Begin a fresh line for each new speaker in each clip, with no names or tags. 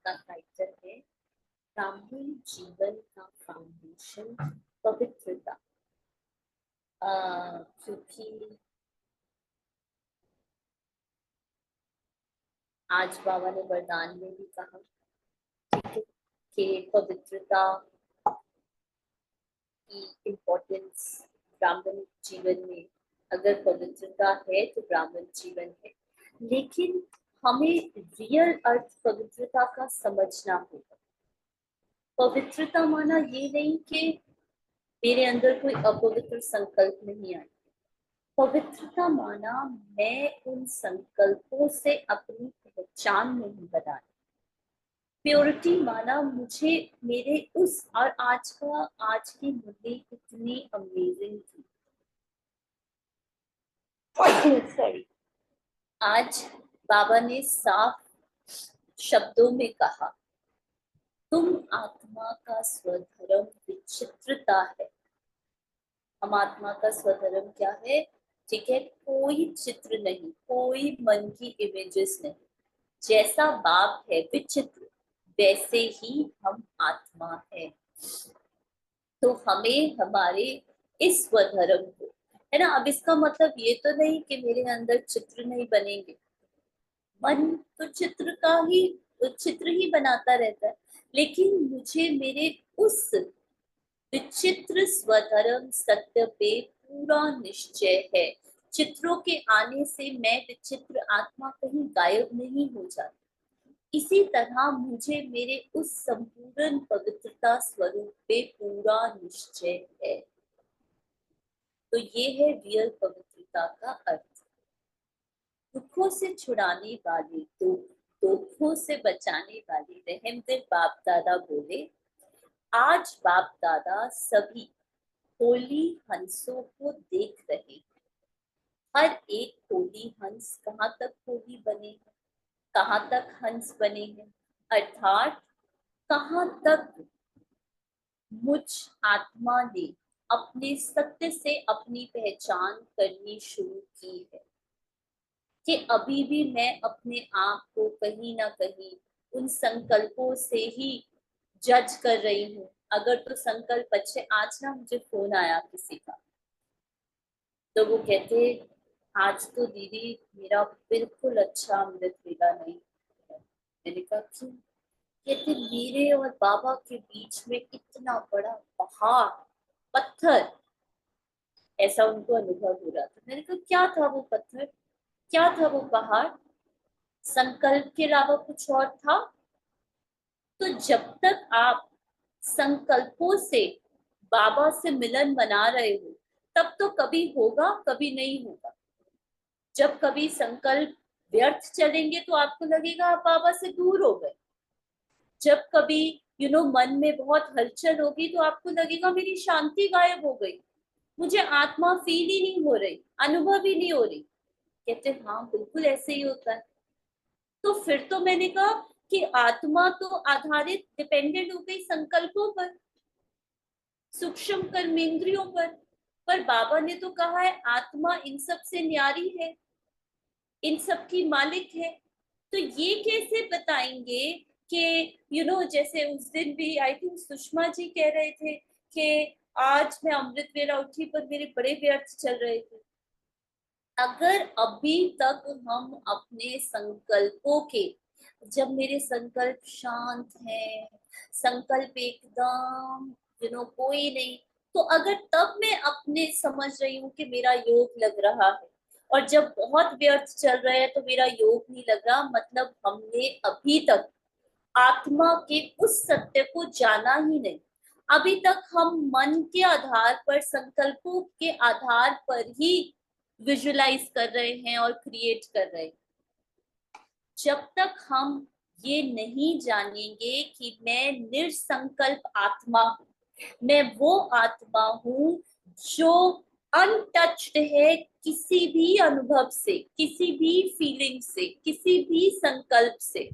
का टाइटल है ब्राह्मण जीवन का फाउंडेशन पवित्रता। क्योंकि आज बाबा ने वरदान में भी कहा कि पवित्रता की इम्पोर्टेंस ब्राह्मण जीवन में, अगर पवित्रता है तो ब्राह्मण जीवन है। लेकिन हमें रियल अर्थ पवित्रता का समझना होगा। पवित्रता माना ये नहीं कि मेरे अंदर कोई अपवित्र संकल्प नहीं आए। पवित्रता माना मैं उन संकल्पों से अपनी पहचान नहीं बनाई। प्योरिटी माना मुझे मेरे उस, और आज की मुरली इतनी अमेजिंग थी। सॉरी, आज बाबा ने साफ शब्दों में कहा, तुम आत्मा का स्वधर्म विचित्रता है। हम आत्मा का स्वधर्म क्या है? ठीक है, कोई चित्र नहीं, कोई मन की इमेजेस नहीं। जैसा बाप है विचित्र, वैसे ही हम आत्मा है। तो हमें हमारे इस स्वधर्म को, है ना। अब इसका मतलब ये तो नहीं कि मेरे अंदर चित्र नहीं बनेंगे। मन तो चित्र ही बनाता रहता है। लेकिन मुझे मेरे उस विचित्र स्वधर्म सत्य पे पूरा निश्चय है। चित्रों के आने से मैं विचित्र आत्मा कहीं गायब नहीं हो जाती। इसी तरह मुझे मेरे उस संपूर्ण पवित्रता स्वरूप पे पूरा निश्चय है। तो ये है रियल पवित्रता का अर्थ। दुखों से छुड़ाने वाले, दुखों से बचाने वाले रहमदिल बाप दादा बोले, आज बाप दादा सभी होली हंसों को देख रहे हैं। हर एक होली हंस कहाँ तक होली बने हैं, कहाँ तक हंस बने हैं, अर्थात कहाँ तक मुझ आत्मा ने अपने सत्य से अपनी पहचान करनी शुरू की है। कि अभी भी मैं अपने आप को कहीं ना कहीं उन संकल्पों से ही जज कर रही हूँ। अगर तो संकल्प अच्छे, आज ना मुझे फोन आया किसी का, तो वो कहते, आज तो दीदी मेरा बिल्कुल अच्छा अमृत वेला नहीं है। मैंने कहा क्यों? कहते मेरे और बाबा के बीच में इतना बड़ा पहाड़, पत्थर, ऐसा उनको अनुभव हो रहा था। मैंने कहा क्या था वो पत्थर, क्या था वो पहाड़? संकल्प के अलावा कुछ और था? तो जब तक आप संकल्पों से बाबा से मिलन बना रहे हो, तब तो कभी होगा, कभी नहीं होगा। जब कभी संकल्प व्यर्थ चलेंगे तो आपको लगेगा आप बाबा से दूर हो गए। जब कभी मन में बहुत हलचल होगी तो आपको लगेगा मेरी शांति गायब हो गई, मुझे आत्मा फील ही नहीं हो रही, अनुभव ही नहीं हो रही। कहते हाँ बिल्कुल ऐसे ही होता है। तो फिर तो मैंने कहा कि आत्मा तो आधारित, डिपेंडेंट हो गई संकल्पों पर, सूक्ष्म कर्मेंद्रियों पर बाबा ने तो कहा है आत्मा इन सब से न्यारी है, इन सब की मालिक है। तो ये कैसे बताएंगे कि जैसे उस दिन भी आई थिंक सुषमा जी कह रहे थे कि आज मैं अमृत वेला उठी पर मेरे बड़े व्यर्थ चल रहे थे। अगर अभी तक हम अपने संकल्पों के, जब मेरे संकल्प शांत हैं, संकल्प एकदम कोई नहीं, तो अगर तब मैं अपने समझ रही हूँ कि मेरा योग लग रहा है, और जब बहुत व्यर्थ चल रहा है तो मेरा योग नहीं लग रहा, मतलब हमने अभी तक आत्मा के उस सत्य को जाना ही नहीं। अभी तक हम मन के आधार पर, संकल्पों के आधार पर ही विजुलाइज कर रहे हैं और क्रिएट कर रहे हैं। जब तक हम ये नहीं जानेंगे कि मैं निरसंकल्प आत्मा हूं, मैं वो आत्मा हूं जो अनटच्ड है किसी भी अनुभव से, किसी भी फीलिंग से, किसी भी संकल्प से,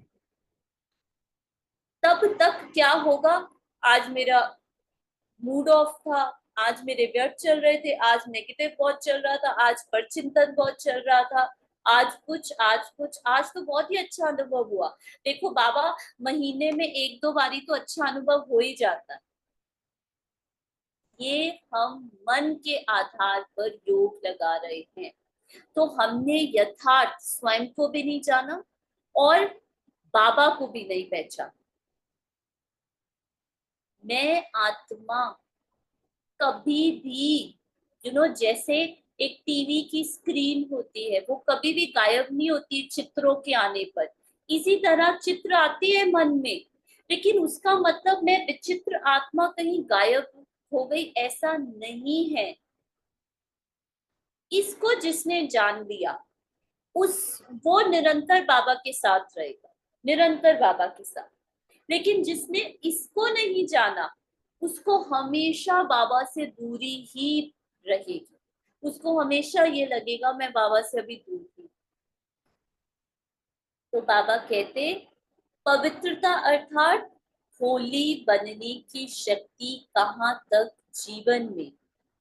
तब तक क्या होगा? आज मेरा मूड ऑफ था, आज मेरे व्यर्थ चल रहे थे, आज नेगेटिव बहुत चल रहा था, आज पर चिंतन बहुत चल रहा था, आज तो बहुत ही अच्छा अनुभव हुआ। देखो बाबा, महीने में एक दो बारी तो अच्छा अनुभव हो ही जाता है। ये हम मन के आधार पर योग लगा रहे हैं। तो हमने यथार्थ स्वयं को भी नहीं जाना और बाबा को भी नहीं पहचाना। मैं आत्मा कभी भी, जैसे एक टीवी की स्क्रीन होती है, वो कभी भी गायब नहीं होती चित्रों के आने पर। इसी तरह चित्र आती है मन में, लेकिन उसका मतलब मैं विचित्र आत्मा कहीं गायब हो गई, ऐसा नहीं है। इसको जिसने जान लिया, उस वो निरंतर बाबा के साथ रहेगा, निरंतर बाबा के साथ। लेकिन जिसने इसको नहीं जाना, उसको हमेशा बाबा से दूरी ही रहेगी। उसको हमेशा ये लगेगा मैं बाबा से अभी दूर हूँ। तो बाबा कहते, पवित्रता अर्थात होली बनने की शक्ति कहाँ तक जीवन में,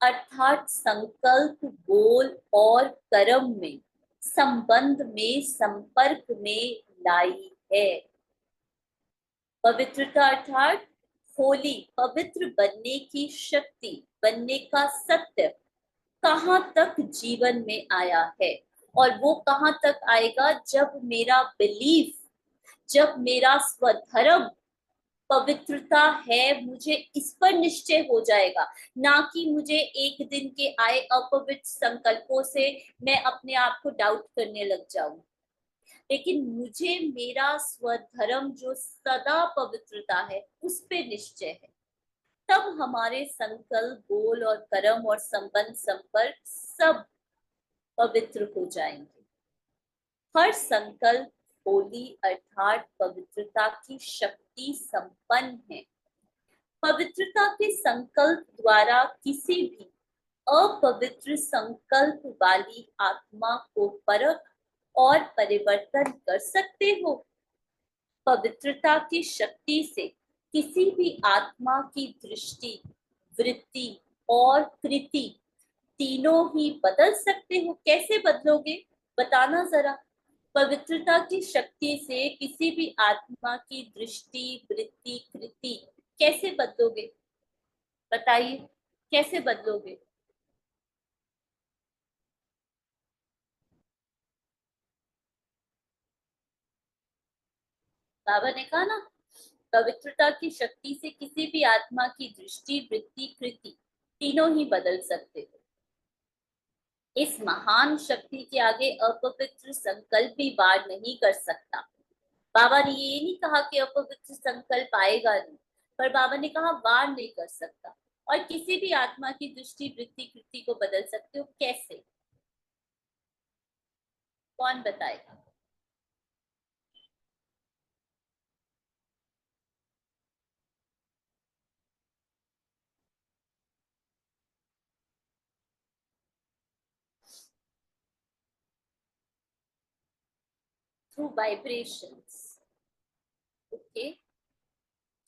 अर्थात संकल्प, बोल और कर्म में, संबंध में, संपर्क में लाई है। पवित्रता अर्थात होली, पवित्र बनने की शक्ति, बनने का सत्य कहाँ तक जीवन में आया है। और वो कहाँ तक आएगा, जब मेरा बिलीफ, जब मेरा स्वधर्म पवित्रता है, मुझे इस पर निश्चय हो जाएगा। ना कि मुझे एक दिन के आए अपवित्र संकल्पों से मैं अपने आप को डाउट करने लग जाऊं, लेकिन मुझे मेरा स्वधर्म जो सदा पवित्रता है उस पे निश्चय है। तब हमारे संकल्प, बोल और कर्म और संबंध, संपर्क सब पवित्र हो जाएंगे। हर संकल्प होली अर्थात पवित्रता की शक्ति संपन्न है। पवित्रता के संकल्प द्वारा किसी भी अपवित्र संकल्प वाली आत्मा को परख और परिवर्तन कर सकते हो। पवित्रता की शक्ति से किसी भी आत्मा की दृष्टि, वृत्ति और कृति तीनों ही बदल सकते हो। कैसे बदलोगे, बताना जरा। पवित्रता की शक्ति से किसी भी आत्मा की दृष्टि, वृत्ति, कृति कैसे बदलोगे, बताइए, कैसे बदलोगे। बाबा ने कहा ना, पवित्रता की शक्ति से किसी भी आत्मा की दृष्टि, वृत्ति, कृति तीनों ही बदल सकते हो। इस महान शक्ति के आगे अपवित्र संकल्प भी वार नहीं कर सकता। बाबा ने ये नहीं कहा कि अपवित्र संकल्प आएगा नहीं, पर बाबा ने कहा वार नहीं कर सकता। और किसी भी आत्मा की दृष्टि, वृत्ति, कृति को बदल सकते हो। कैसे, कौन बताएगा। Through vibrations. ओके,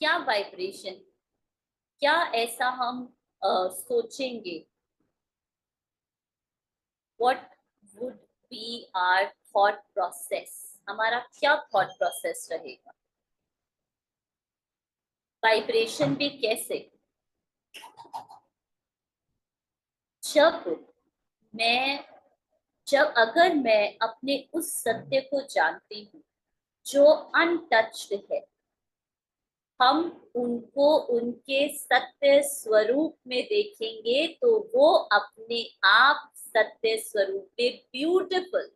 क्या वाइब्रेशन, क्या ऐसा हम सोचेंगे, what would be our thought process, हमारा क्या थॉट प्रोसेस रहेगा। वाइब्रेशन भी कैसे, जब मैं जब अगर मैं अपने उस सत्य को जानती हूँ जो अनटच्ड है, हम उनको उनके सत्य स्वरूप में देखेंगे तो वो अपने आप सत्य स्वरूप में beautiful,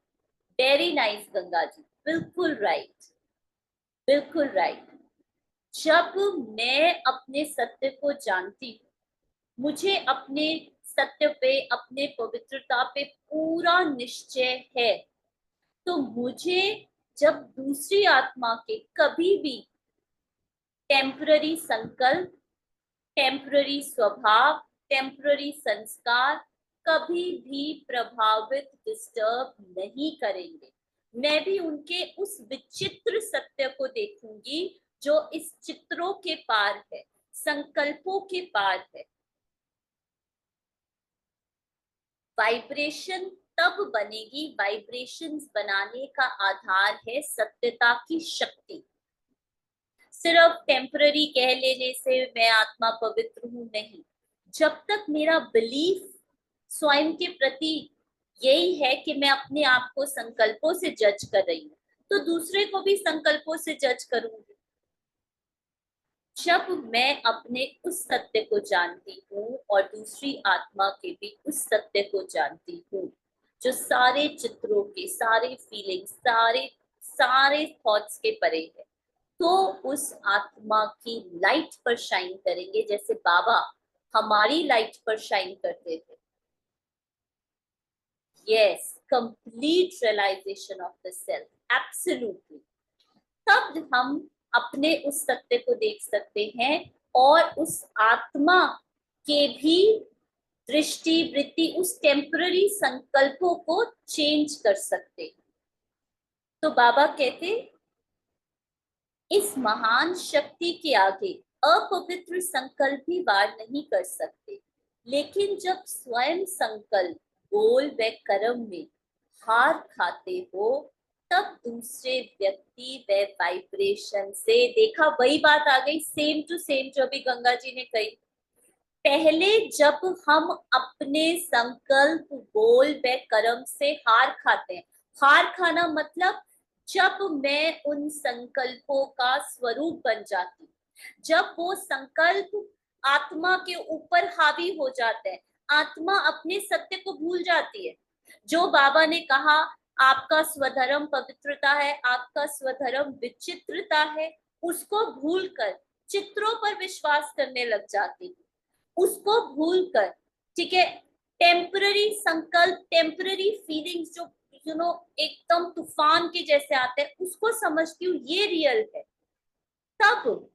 very nice Ganga ji, बिल्कुल राइट, बिल्कुल राइट। जब मैं अपने सत्य को जानती हूँ, मुझे अपने सत्य पे, अपने पवित्रता पे पूरा निश्चय है, तो मुझे जब दूसरी आत्मा के कभी भी टेम्पररी संकल्प, टेम्पररी स्वभाव, टेम्पररी संस्कार कभी भी प्रभावित, डिस्टर्ब नहीं करेंगे। मैं भी उनके उस विचित्र सत्य को देखूंगी जो इस चित्रों के पार है, संकल्पों के पार है। वाइब्रेशन तब बनेगी। वाइब्रेशंस बनाने का आधार है सत्यता की शक्ति। सिर्फ टेम्पररी कह लेने से मैं आत्मा पवित्र हूं, नहीं। जब तक मेरा बिलीफ स्वयं के प्रति यही है कि मैं अपने आप को संकल्पों से जज कर रही हूँ, तो दूसरे को भी संकल्पों से जज करूंगी। जब मैं अपने उस सत्य को जानती हूँ और दूसरी आत्मा के भी उस सत्य को जानती हूँ, जो सारे चित्रों के, सारे फीलिंग्स, सारे सारे थॉट्स के परे है, तो उस आत्मा की लाइट पर शाइन करेंगे, जैसे बाबा हमारी लाइट पर शाइन करते थे। Yes, complete realization of the self, absolutely. तब हम अपने उस सत्य को देख सकते हैं और उस आत्मा के भी दृष्टि वृत्ति, उस टेम्पररी संकल्पों को चेंज कर सकते हैं। तो बाबा कहते, इस महान शक्ति के आगे अपवित्र संकल्प भी वार नहीं कर सकते। लेकिन जब स्वयं संकल्प, बोल व कर्म में हार खाते हो, तब दूसरे व्यक्ति व वाइब्रेशन से, देखा वही बात आ गई, सेम टू सेम जो अभी गंगा जी ने कही। पहले जब हम अपने संकल्प, बोल व कर्म से हार खाते हैं, हार खाना मतलब जब मैं उन संकल्पों का स्वरूप बन जाती हूँ, जब वो संकल्प आत्मा के ऊपर हावी हो जाते हैं, आत्मा अपने सत्य को भूल जाती है। जो बाबा ने कहा आपका स्वधर्म पवित्रता है, आपका स्वधर्म विचित्रता है, उसको भूलकर चित्रों पर विश्वास करने लग जाती हूँ, उसको भूलकर, ठीक है, टेम्पररी संकल्प, टेम्पररी फीलिंग्स जो एकदम तूफान के जैसे आते हैं, उसको समझती हूँ ये रियल है। तब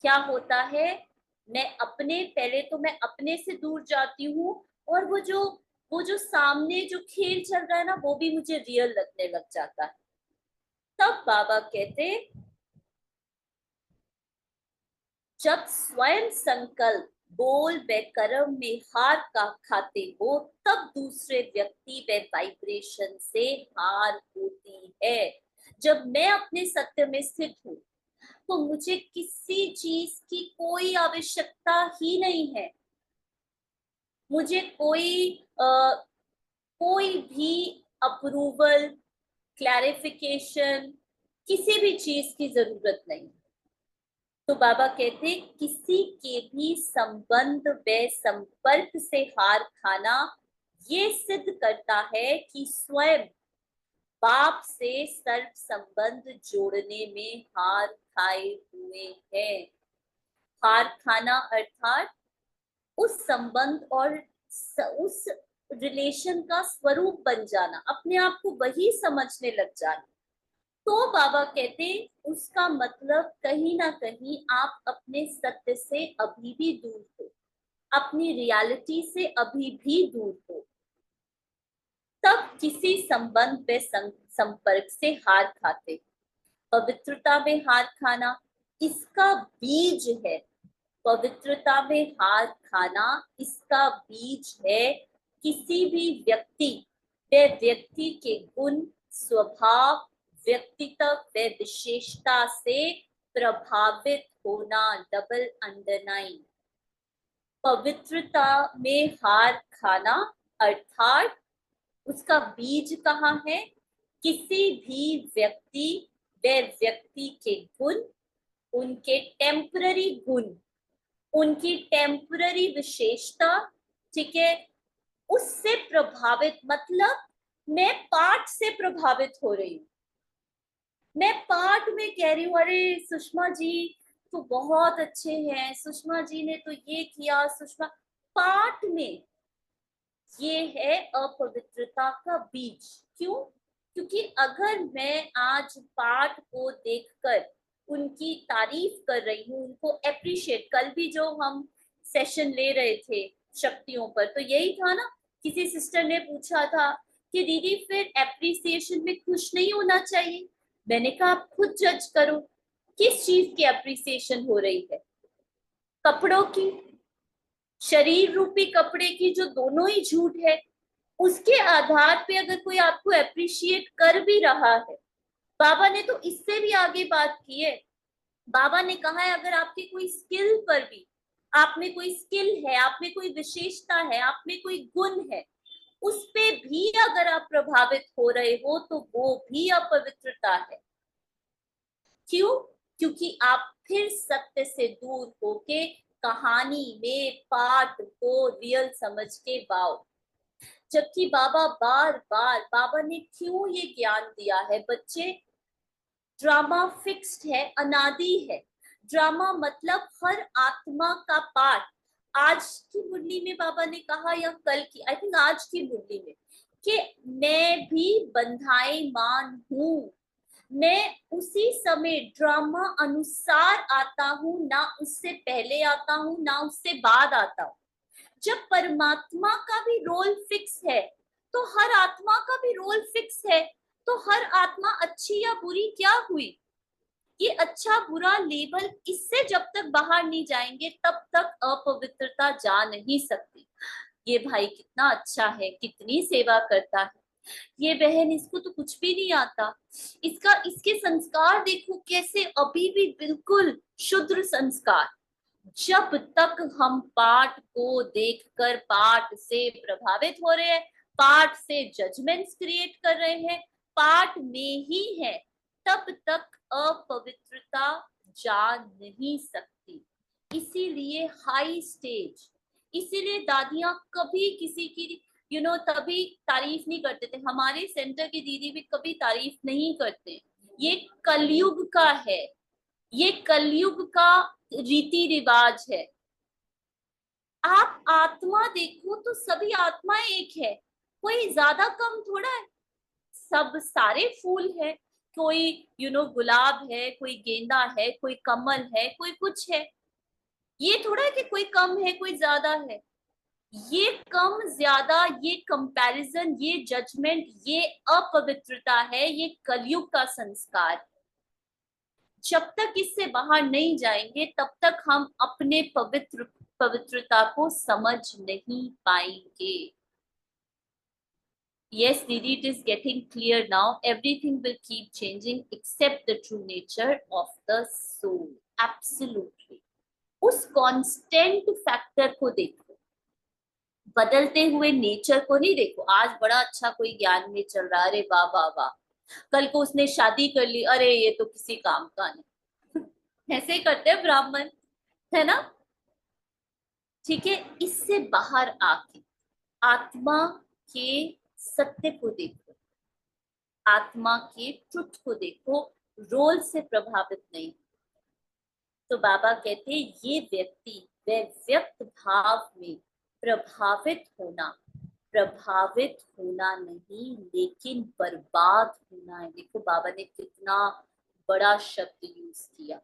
क्या होता है, पहले तो मैं अपने से दूर जाती हूँ, और वो जो सामने जो खेल चल रहा है ना, वो भी मुझे रियल लगने लग जाता है। तब बाबा कहते, जब स्वयं संकल्प, बोल व कर्म में हार का खाते हो, तब दूसरे व्यक्ति व वाइब्रेशन से हार होती है। जब मैं अपने सत्य में स्थित हूँ, तो मुझे किसी चीज की कोई आवश्यकता ही नहीं है। मुझे कोई भी अप्रूवल, क्लैरिफिकेशन, किसी भी चीज की जरूरत नहीं। तो बाबा कहते, किसी के भी संबंध व संपर्क से हार खाना ये सिद्ध करता है कि स्वयं बाप से सर्व संबंध जोड़ने में हार खाए हुए हैं। हार खाना अर्थात उस संबंध और उस रिलेशन का स्वरूप बन जाना, अपने आप को वही समझने लग जाना। तो बाबा कहते, उसका मतलब कहीं ना कहीं आप अपने सत्य से अभी भी दूर हो, अपनी रियलिटी से अभी भी दूर हो। तब किसी संबंध में संपर्क से हार खाते। पवित्रता में हार खाना इसका बीज है। पवित्रता में हार खाना इसका बीज है। किसी भी व्यक्ति व व्यक्ति के गुण, स्वभाव, व्यक्तित्व व विशेषता से प्रभावित होना, डबल अंडरलाइन। पवित्रता में हार खाना अर्थात उसका बीज कहाँ है? किसी भी व्यक्ति व व्यक्ति के गुण, उनके टेम्पररी गुण, उनकी टेम्पररी विशेषता, ठीक है, उससे प्रभावित, मतलब मैं पाठ से प्रभावित हो रही हूँ। मैं पाठ में कह रही हूँ, अरे सुषमा जी तो बहुत अच्छे हैं, सुषमा जी ने तो ये किया, सुषमा, पाठ में ये है अपवित्रता का बीज। क्यों? क्योंकि अगर मैं आज पाठ को देखकर उनकी तारीफ कर रही हूँ, उनको अप्रिशिएट, कल भी जो हम सेशन ले रहे थे शक्तियों पर, तो यही था ना, किसी सिस्टर ने पूछा था कि दीदी फिर अप्रिसिएशन में खुश नहीं होना चाहिए। मैंने कहा आप खुद जज करो, किस चीज की अप्रिसिएशन हो रही है? कपड़ों की, शरीर रूपी कपड़े की, जो दोनों ही झूठ है। उसके आधार पे अगर कोई आपको अप्रिशिएट कर भी रहा है, बाबा ने तो इससे भी आगे बात की है। बाबा ने कहा है अगर आपके कोई स्किल पर भी, आप में कोई स्किल है, आप में कोई विशेषता है, आप में कोई गुण है, उस पे भी अगर आप प्रभावित हो रहे हो तो वो भी अपवित्रता है। क्यों? क्योंकि आप फिर सत्य से दूर होके कहानी में पार्ट को रियल समझ के वाओ। जबकि बाबा बार बार, बाबा ने क्यों ये ज्ञान दिया है बच्चे, ड्रामा फिक्स्ड है, अनादि है। ड्रामा मतलब हर आत्मा का पार्ट। आज की मुरली में बाबा ने कहा, या कल की, आई थिंक आज की मुरली में, कि मैं भी बंधाईमान हूं। मैं उसी समय ड्रामा अनुसार आता हूं, ना उससे पहले आता हूं ना उससे बाद आता हूं। जब परमात्मा का भी रोल फिक्स है तो हर आत्मा का भी रोल फिक्स है। तो हर आत्मा अच्छी या बुरी क्या हुई, ये अच्छा बुरा लेबल, इससे जब तक बाहर नहीं जाएंगे तब तक अपवित्रता जा नहीं सकती। ये भाई कितना अच्छा है, कितनी सेवा करता है, ये बहन इसको तो कुछ भी नहीं आता, इसका, इसके संस्कार देखो कैसे अभी भी बिल्कुल शुद्र संस्कार। जब तक हम पाठ को देखकर पाठ से प्रभावित हो रहे हैं, पाठ से जजमेंट्स क्रिएट कर रहे हैं, पाठ में ही है, तब तक अपवित्रता जा नहीं सकती। इसीलिए हाई स्टेज, इसीलिए दादियां कभी किसी की तभी तारीफ नहीं करते थे। हमारे सेंटर की दीदी भी कभी तारीफ नहीं करते। ये कलयुग का है, ये कलयुग का रीति रिवाज है। आप आत्मा देखो तो सभी आत्माएं एक है, कोई ज्यादा कम थोड़ा है। सब सारे फूल है, कोई गुलाब है, कोई गेंदा है, कोई कमल है, कोई कुछ है। ये थोड़ा है कि कोई कम है कोई ज्यादा है। ये कम ज्यादा, ये कंपैरिजन, ये जजमेंट, ये अपवित्रता है, ये कलयुग का संस्कार। जब तक इससे बाहर नहीं जाएंगे तब तक हम अपने पवित्रता को समझ नहीं पाएंगे। Yes, Didi, it is getting clear now. Everything will keep changing except the true nature of the soul. Absolutely. उस कांस्टेंट फैक्टर को देखो, बदलते हुए नेचर को नहीं देखो। आज बड़ा अच्छा कोई ज्ञान में चल रहा है, अरे वाह वाह वाह, कल को उसने शादी कर ली, अरे ये तो किसी काम का नहीं। ऐसे ही करते हैं ब्राह्मण, है ना? ठीक है, इससे बाहर आके आत्मा के सत्य को देखो, आत्मा के ट्रुथ को देखो, रोल से प्रभावित नहीं। तो बाबा कहते हैं ये व्यक्ति व व्यक्त भाव में प्रभावित होना, प्रभावित होना नहीं लेकिन बर्बाद होना है। देखो बाबा ने कितना बड़ा शब्द यूज किया,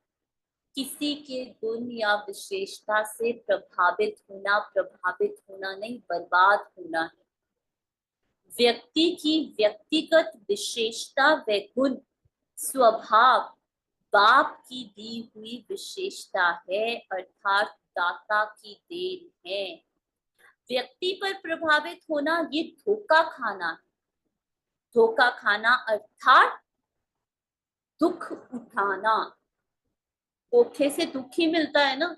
किसी के गुण या विशेषता से प्रभावित होना, प्रभावित होना नहीं बर्बाद होना है। व्यक्ति की व्यक्तिगत विशेषता व गुण स्वभाव बाप की दी हुई विशेषता है, अर्थात दाता की देन है। व्यक्ति पर प्रभावित होना ये धोखा खाना है। धोखा खाना अर्थात दुख उठाना। धोखे से दुख ही मिलता है ना।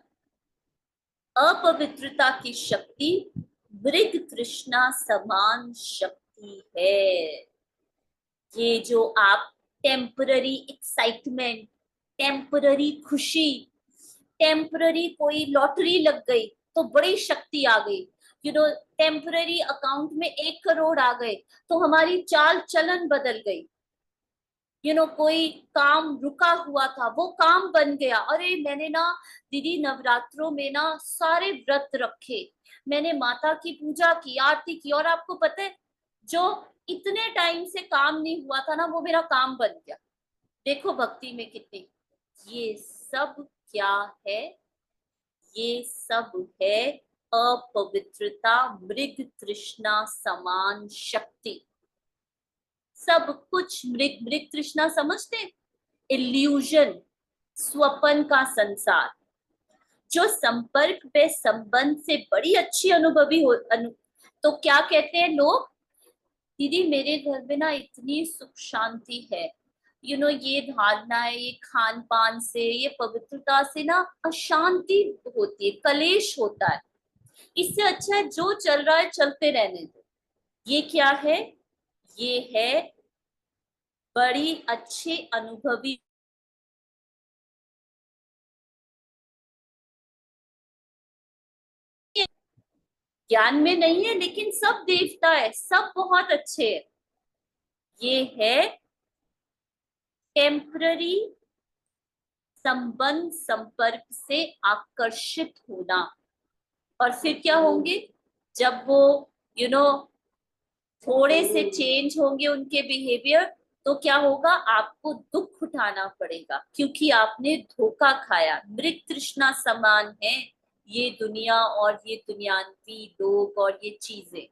अपवित्रता की शक्ति मृग तृष्णा समान शक्ति है। ये जो आप टेम्पररी एक्साइटमेंट, टेम्पररी खुशी, टेम्पररी कोई लॉटरी लग गई तो बड़ी शक्ति आ गई, टेम्पररी अकाउंट में 1 करोड़ आ गए तो हमारी चाल चलन बदल गई। कोई काम रुका हुआ था वो काम बन गया, अरे मैंने ना दीदी नवरात्रों में ना सारे व्रत रखे, मैंने माता की पूजा की, आरती की, और आपको पता है जो इतने टाइम से काम नहीं हुआ था ना वो मेरा काम बन गया। देखो भक्ति में कितनी, ये सब क्या है? ये सब है अपवित्रता, मृग तृष्णा समान शक्ति। सब कुछ मृग, मृग तृष्णा समझते, इल्यूजन, स्वप्न का संसार, जो संपर्क पे संबंध से बड़ी अच्छी अनुभवी हो तो क्या कहते हैं लोग, दीदी मेरे घर में ना इतनी सुख शांति है, ये धारणाएं, ये खान पान से, ये पवित्रता से ना अशांति होती है, कलेश होता है। इससे अच्छा है जो चल रहा है चलते रहने दो। ये क्या है? ये है बड़ी अच्छे अनुभवी, ज्ञान में नहीं है लेकिन सब देवता है, सब बहुत अच्छे है। ये है टेम्पररी संबंध संपर्क से आकर्षित होना। और फिर क्या होंगे? जब वो यू नो थोड़े से चेंज होंगे उनके बिहेवियर, तो क्या होगा? आपको दुख उठाना पड़ेगा क्योंकि आपने धोखा खाया। मृग तृष्णा समान है ये दुनिया और ये दुनियावी लोग और ये चीजें।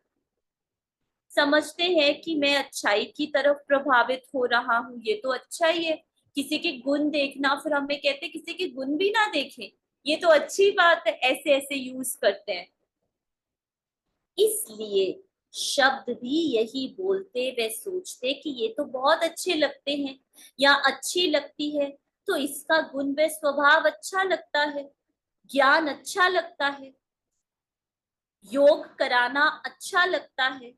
समझते हैं कि मैं अच्छाई की तरफ प्रभावित हो रहा हूँ, ये तो अच्छा ही है। किसी के गुण देखना, फिर हमें कहते हैं किसी के गुण भी ना देखें, ये तो अच्छी बात है, ऐसे ऐसे यूज करते हैं। इसलिए शब्द भी यही बोलते व सोचते कि ये तो बहुत अच्छे लगते हैं या अच्छी लगती है, तो इसका गुण व स्वभाव अच्छा लगता है, ज्ञान अच्छा लगता है, योग कराना अच्छा लगता है,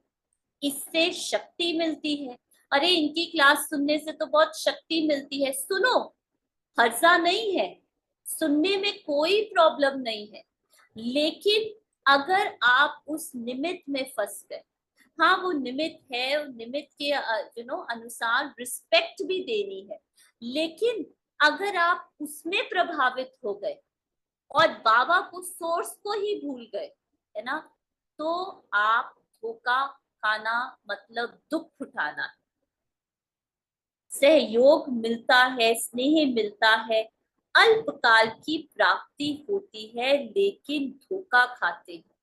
इससे शक्ति मिलती है। अरे इनकी क्लास सुनने से तो बहुत शक्ति मिलती है, सुनो, हर्जा नहीं है, सुनने में कोई प्रॉब्लम नहीं है। लेकिन अगर आप उस निमित्त में फंस गए, हाँ वो निमित्त है, निमित्त के अनुसार रिस्पेक्ट भी देनी है, लेकिन अगर आप उसमें प्रभावित हो गए और बाबा को, सोर्स को ही भूल गए, है ना, तो आप धोखा खाना मतलब दुख उठाना। सहयोग मिलता है, स्नेह मिलता है, अल्पकाल की प्राप्ति होती है, लेकिन धोखा खाते हैं।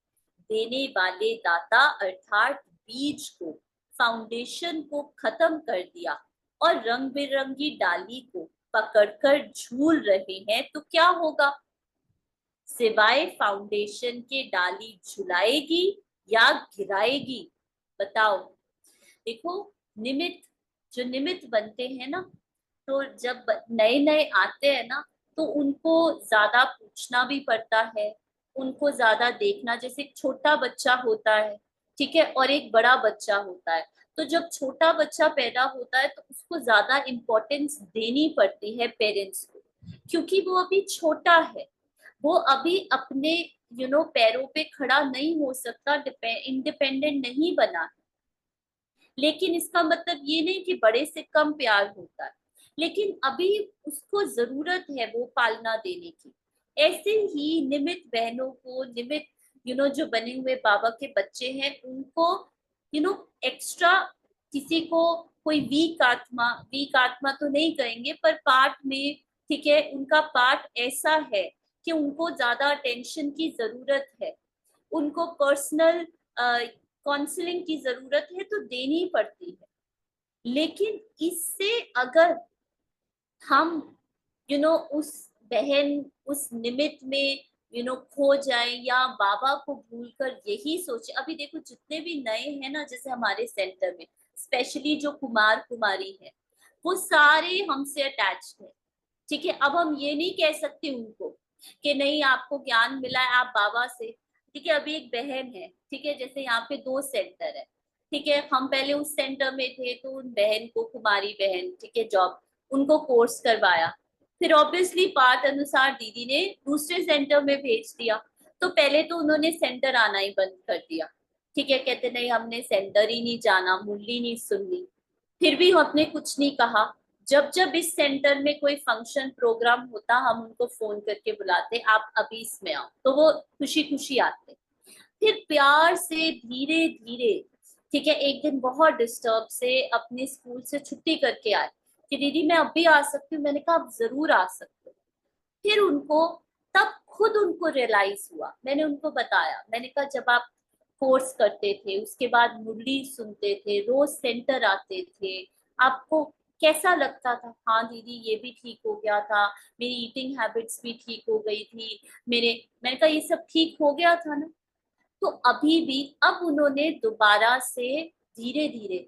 देने वाले दाता अर्थात बीज को, फाउंडेशन को खत्म कर दिया और रंग बिरंगी डाली को पकड़कर झूल रहे हैं, तो क्या होगा? सिवाय फाउंडेशन के डाली झुलाएगी या गिराएगी? बताओ। देखो, निमित्त, जो निमित्त बनते हैं ना, तो जब नए नए आते हैं ना, तो उनको ज्यादा पूछना भी पड़ता है, उनको ज्यादा देखना। जैसे एक छोटा बच्चा होता है, ठीक है, और एक बड़ा बच्चा होता है, तो जब छोटा बच्चा पैदा होता है तो उसको ज्यादा इम्पोर्टेंस देनी पड़ती है पेरेंट्स को, क्योंकि वो अभी छोटा है, वो अभी अपने पैरों पे खड़ा नहीं हो सकता, इंडिपेंडेंट नहीं बना। लेकिन इसका मतलब ये नहीं कि बड़े से कम प्यार होता है, लेकिन अभी उसको जरूरत है वो पालना देने की। ऐसे ही निमित्त बहनों को, निमित्त जो बने हुए बाबा के बच्चे हैं, उनको एक्स्ट्रा, किसी को कोई वीक आत्मा तो नहीं कहेंगे पर पार्ट में, ठीक है, उनका पार्ट ऐसा है कि उनको ज्यादा अटेंशन की जरूरत है, उनको पर्सनल काउंसलिंग की जरूरत है, तो देनी पड़ती है। लेकिन इससे अगर हम उस बहन, उस निमित्त में खो जाए या बाबा को भूलकर यही सोचे। अभी देखो जितने भी नए हैं ना, जैसे हमारे सेंटर में स्पेशली जो कुमार कुमारी है, वो सारे हमसे अटैच्ड है, ठीक है। अब हम ये नहीं कह सकते उनको कि नहीं आपको ज्ञान मिला है आप बाबा से, ठीक है। अभी एक बहन है, ठीक है, जैसे यहाँ पे 2 सेंटर है, ठीक है, हम पहले उस सेंटर में थे, तो उन बहन को, कुमारी बहन, ठीक है, जॉब, उनको कोर्स करवाया, फिर ऑब्वियसली पाठ अनुसार दीदी ने दूसरे सेंटर में भेज दिया, तो पहले तो उन्होंने सेंटर आना ही बंद कर दिया, ठीक है, कहते नहीं हमने सेंटर ही नहीं जाना, मुरली नहीं सुननी। फिर भी हमने कुछ नहीं कहा। जब जब इस सेंटर में कोई फंक्शन प्रोग्राम होता, हम उनको फोन करके बुलाते, आप अभी इसमें आओ, तो वो खुशी खुशी आते। फिर प्यार से धीरे धीरे, ठीक है, एक दिन बहुत डिस्टर्ब से अपने स्कूल से छुट्टी करके आए कि दीदी मैं अभी आ सकती हूँ, मैंने कहा आप जरूर आ सकते हो। फिर उनको, तब खुद उनको रियलाइज हुआ, मैंने उनको बताया, मैंने कहा जब आप कोर्स करते थे, उसके बाद मुरली सुनते थे, रोज सेंटर आते थे, आपको कैसा लगता था? हाँ दीदी ये भी ठीक हो गया था, मेरी ईटिंग हैबिट्स भी ठीक हो गई थी, मैंने कहा ये सब ठीक हो गया था ना। तो अभी भी अब उन्होंने दोबारा से धीरे धीरे,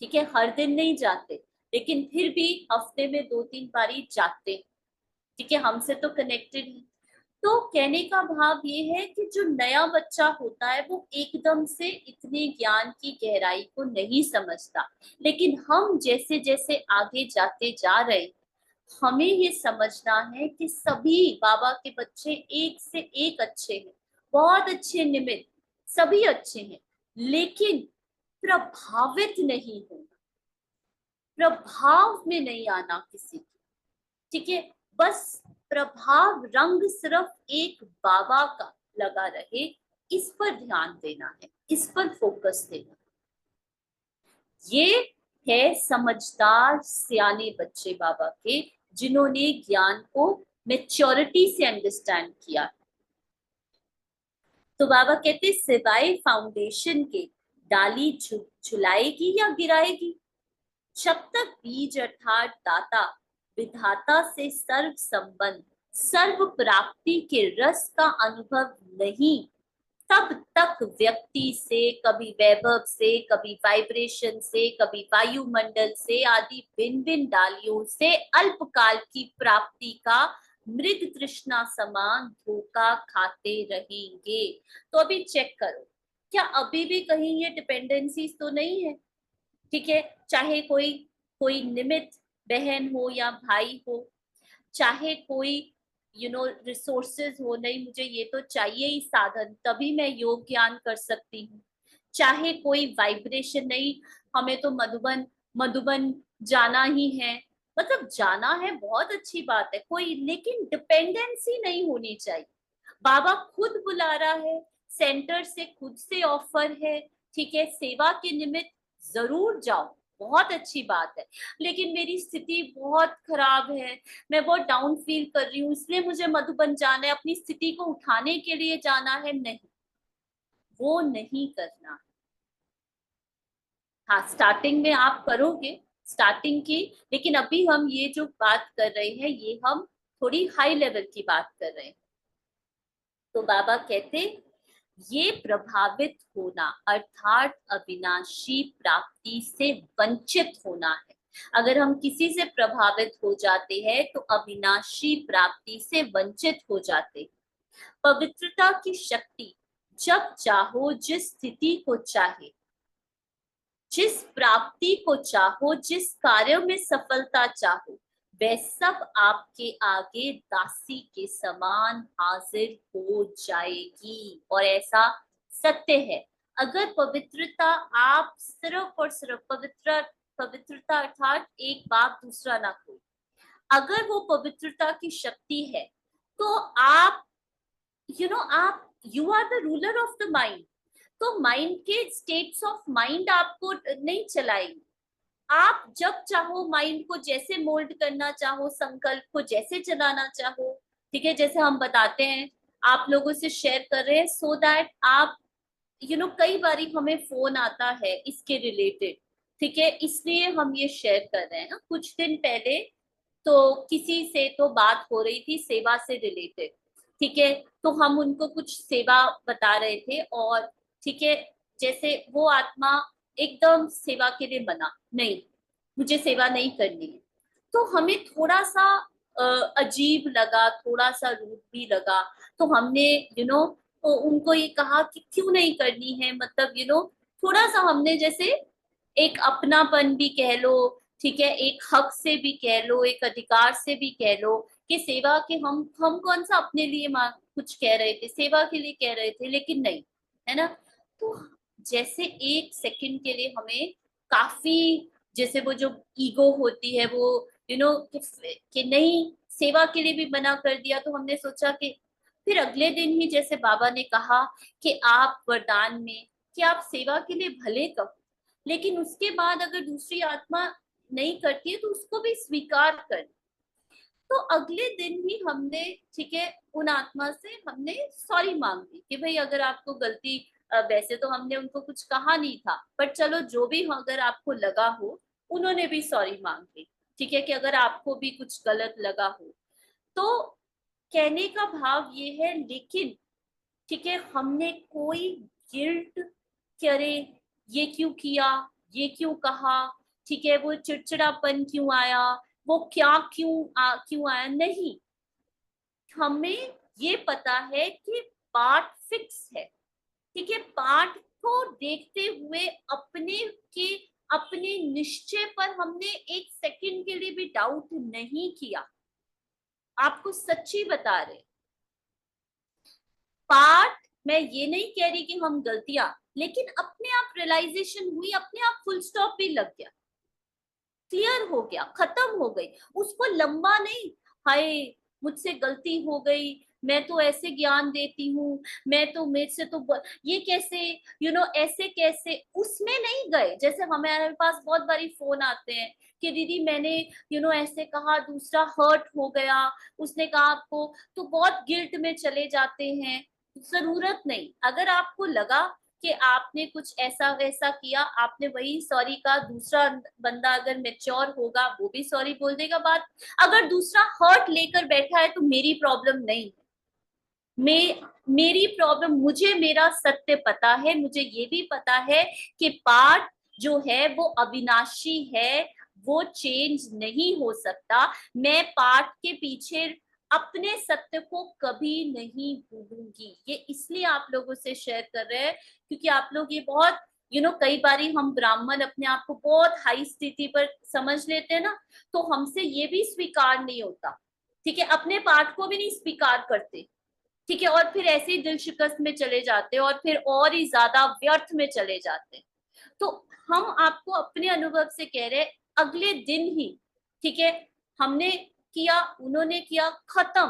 ठीक है, हर दिन नहीं जाते, लेकिन फिर भी हफ्ते में 2-3 बारी जाते, ठीक है, हमसे तो कनेक्टेड है। तो कहने का भाव ये है कि जो नया बच्चा होता है वो एकदम से इतने ज्ञान की गहराई को नहीं समझता, लेकिन हम जैसे जैसे आगे जाते जा रहे हैं, हमें ये समझना है कि सभी बाबा के बच्चे एक से एक अच्छे हैं, बहुत अच्छे निमित्त, सभी अच्छे हैं, लेकिन प्रभावित नहीं होना, प्रभाव में नहीं आना किसी की, ठीक है, बस प्रभाव रंग सिर्फ एक बाबा का लगा रहे, इस पर ध्यान देना है, इस पर फोकस देना। ये है समझदार सियाने बच्चे बाबा के, जिन्होंने ज्ञान को मेच्योरिटी से अंडरस्टैंड किया। तो बाबा कहते सिवाय फाउंडेशन के डाली झुलाएगी या गिराएगी, जब तक बीज अर्थात दाता विधाता से सर्व संबंध, सर्व प्राप्ति के रस का अनुभव नहीं, तब तक व्यक्ति से, कभी वैभव से, कभी वाइब्रेशन से, कभी वायुमंडल से आदि भिन्न भिन्न डालियों से अल्पकाल की प्राप्ति का मृग तृष्णा समान धोखा खाते रहेंगे। तो अभी चेक करो, क्या अभी भी कहीं ये डिपेंडेंसीज तो नहीं है, ठीक है, चाहे कोई कोई निमित्त बहन हो या भाई हो, चाहे कोई रिसोर्सेज हो, नहीं मुझे ये तो चाहिए ही साधन तभी मैं योग ज्ञान कर सकती हूँ, चाहे कोई वाइब्रेशन नहीं, हमें तो मधुबन मधुबन जाना ही है, मतलब जाना है बहुत अच्छी बात है कोई, लेकिन डिपेंडेंसी नहीं होनी चाहिए। बाबा खुद बुला रहा है, सेंटर से खुद से ऑफर है, ठीक है, सेवा के निमित्त जरूर जाओ, बहुत अच्छी बात है, लेकिन मेरी स्थिति बहुत खराब है, मैं बहुत डाउन फील कर रही हूँ, इसलिए मुझे मधुबन जाना है, अपनी स्थिति को उठाने के लिए जाना है, नहीं, वो नहीं करना। हाँ, स्टार्टिंग में आप करोगे, स्टार्टिंग की, लेकिन अभी हम ये जो बात कर रहे हैं ये हम थोड़ी हाई लेवल की बात कर रहे हैं। तो बाबा कहते ये प्रभावित होना अर्थात अविनाशी प्राप्ति से वंचित होना है। अगर हम किसी से प्रभावित हो जाते हैं तो अविनाशी प्राप्ति से वंचित हो जाते। पवित्रता की शक्ति जब चाहो, जिस स्थिति को चाहे, जिस प्राप्ति को चाहो, जिस कार्य में सफलता चाहो, वह सब आपके आगे दासी के समान हाजिर हो जाएगी। और ऐसा सत्य है, अगर पवित्रता, आप सिर्फ और सिर्फ पवित्रता अर्थात एक बाप दूसरा ना कोई, अगर वो पवित्रता की शक्ति है तो आप आप you are the ruler of the mind, तो माइंड के स्टेट्स ऑफ माइंड आपको नहीं चलाएंगे, आप जब चाहो माइंड को जैसे मोल्ड करना चाहो, संकल्प को जैसे चलाना चाहो, ठीक है, जैसे हम बताते हैं, आप लोगों से शेयर कर रहे हैं सो दैट आप कई बार हमें फोन आता है इसके रिलेटेड, ठीक है, इसलिए हम ये शेयर कर रहे हैं। कुछ दिन पहले तो किसी से तो बात हो रही थी सेवा से रिलेटेड, ठीक है, तो हम उनको कुछ सेवा बता रहे थे, और ठीक है, जैसे वो आत्मा एकदम सेवा के लिए मना, नहीं मुझे सेवा नहीं करनी है, तो हमें थोड़ा सा अजीब लगा, थोड़ा सा रूड भी लगा, तो हमने तो उनको ये कहा कि क्यों नहीं करनी है, मतलब थोड़ा सा हमने जैसे एक अपनापन भी कह लो, ठीक है, एक हक से भी कह लो, एक अधिकार से भी कह लो कि सेवा के हम कौन सा अपने लिए कुछ कह रहे थे, सेवा के लिए कह रहे थे, लेकिन नहीं, है ना, तो जैसे एक सेकंड के लिए हमें काफी, जैसे वो जो ईगो होती है वो कि नहीं, सेवा के लिए भी मना कर दिया, तो हमने सोचा कि फिर अगले दिन ही जैसे बाबा ने कहा कि आप वरदान में कि आप सेवा के लिए भले कहो, लेकिन उसके बाद अगर दूसरी आत्मा नहीं करती है तो उसको भी स्वीकार कर। तो अगले दिन ही हमने, ठीक है, उन आत्मा से हमने सॉरी मांग ली कि भाई अगर आपको गलती, वैसे तो हमने उनको कुछ कहा नहीं था, पर चलो जो भी अगर आपको लगा हो, उन्होंने भी सॉरी मांग ली, ठीक है, कि अगर आपको भी कुछ गलत लगा हो, तो कहने का भाव ये है, लेकिन ठीक है, हमने कोई गिल्ट करे ये क्यों किया, ये क्यों कहा, ठीक है, वो चिड़चिड़ापन क्यों आया, वो क्या क्यों आया, नहीं। हमें ये पता है कि पार्ट फिक्स है, ठीक है। पार्ट को देखते हुए के अपने निश्चय पर हमने एक सेकंड के लिए भी डाउट नहीं किया। आपको सच्ची बता रहे, पार्ट, मैं ये नहीं कह रही कि हम गलतियां, लेकिन अपने आप रियलाइजेशन हुई, अपने आप फुल स्टॉप भी लग गया, क्लियर हो गया, खत्म हो गई। उसको लंबा नहीं, हाय मुझसे गलती हो गई, मैं तो ऐसे ज्ञान देती हूँ, मैं तो मेरे से तो ये कैसे, ऐसे कैसे, उसमें नहीं गए। जैसे हमारे पास बहुत बारी फोन आते हैं कि दीदी मैंने ऐसे कहा, दूसरा हर्ट हो गया, उसने कहा आपको, तो बहुत गिल्ट में चले जाते हैं। जरूरत नहीं, अगर आपको लगा कि आपने कुछ ऐसा वैसा किया, आपने वही सॉरी कहा, दूसरा बंदा अगर मेच्योर होगा वो भी सॉरी बोल देगा। बात, अगर दूसरा हर्ट लेकर बैठा है तो मेरी प्रॉब्लम नहीं है। मेरी प्रॉब्लम, मुझे मेरा सत्य पता है, मुझे ये भी पता है कि पार्ट जो है वो अविनाशी है, वो चेंज नहीं हो सकता। मैं पार्ट के पीछे अपने सत्य को कभी नहीं भूलूंगी। ये इसलिए आप लोगों से शेयर कर रहे हैं क्योंकि आप लोग ये बहुत कई बारी हम ब्राह्मण अपने आप को बहुत हाई स्थिति पर समझ लेते हैं ना, तो हमसे ये भी स्वीकार नहीं होता, ठीक है, अपने पार्ट को भी नहीं स्वीकार करते, ठीक है, और फिर ऐसे ही दिल शिकस्त में चले जाते हैं और फिर और ही ज्यादा व्यर्थ में चले जाते हैं। तो हम आपको अपने अनुभव से कह रहे हैं, अगले दिन ही, ठीक है, हमने किया, उन्होंने किया, खत्म,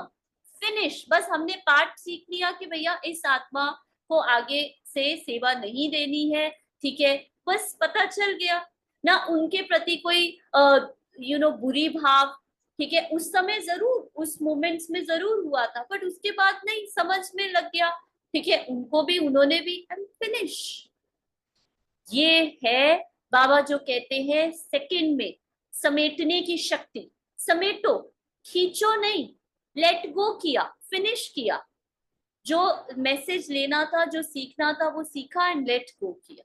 फिनिश। बस हमने पाठ सीख लिया कि भैया इस आत्मा को आगे से सेवा नहीं देनी है, ठीक है, बस पता चल गया ना। उनके प्रति कोई बुरी भाव, ठीक है, उस समय जरूर, उस मोमेंट्स में जरूर हुआ था, बट उसके बाद नहीं, समझ में लग गया, ठीक है, उनको भी, उन्होंने भी, एंड फिनिश। ये है बाबा जो कहते हैं सेकंड में समेटने की शक्ति। समेटो, खींचो नहीं, लेट गो किया, फिनिश किया, जो मैसेज लेना था, जो सीखना था वो सीखा एंड लेट गो किया,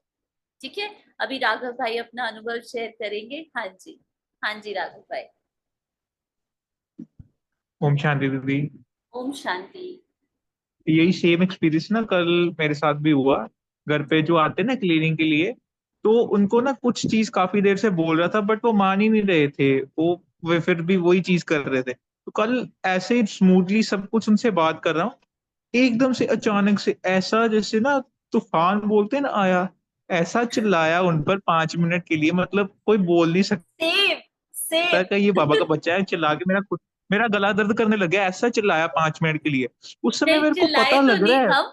ठीक है। अभी राघव भाई अपना अनुभव शेयर करेंगे। हाँ जी, हाँ जी राघव भाई।
ओम शांति दीदी।
ओम शांति।
यही सेम एक्सपीरियंस ना कल मेरे साथ भी हुआ। घर पे जो आते ना क्लीनिंग के लिए, तो उनको ना कुछ चीज काफी देर से बोल रहा था बट वो मान ही नहीं रहे थे। वो फिर भी वही चीज कर रहे थे। तो कल ऐसे ही स्मूथली सब कुछ उनसे बात कर रहा हूँ, एकदम से अचानक से ऐसा जैसे ना तूफान बोलते हैं ना आया, ऐसा चिल्लाया उन पर 5 मिनट के लिए, मतलब कोई बोल नहीं
सेम
सकता
सेम।
कि ये बाबा का बच्चा है। चिल्ला के मेरा गला दर्द करने लग गया, ऐसा चिल्लाया 5 मिनट के लिए। उस समय
नहीं
मेरे को
चिल्लाए
पता
तो
लग
नहीं
रहा है।
हम,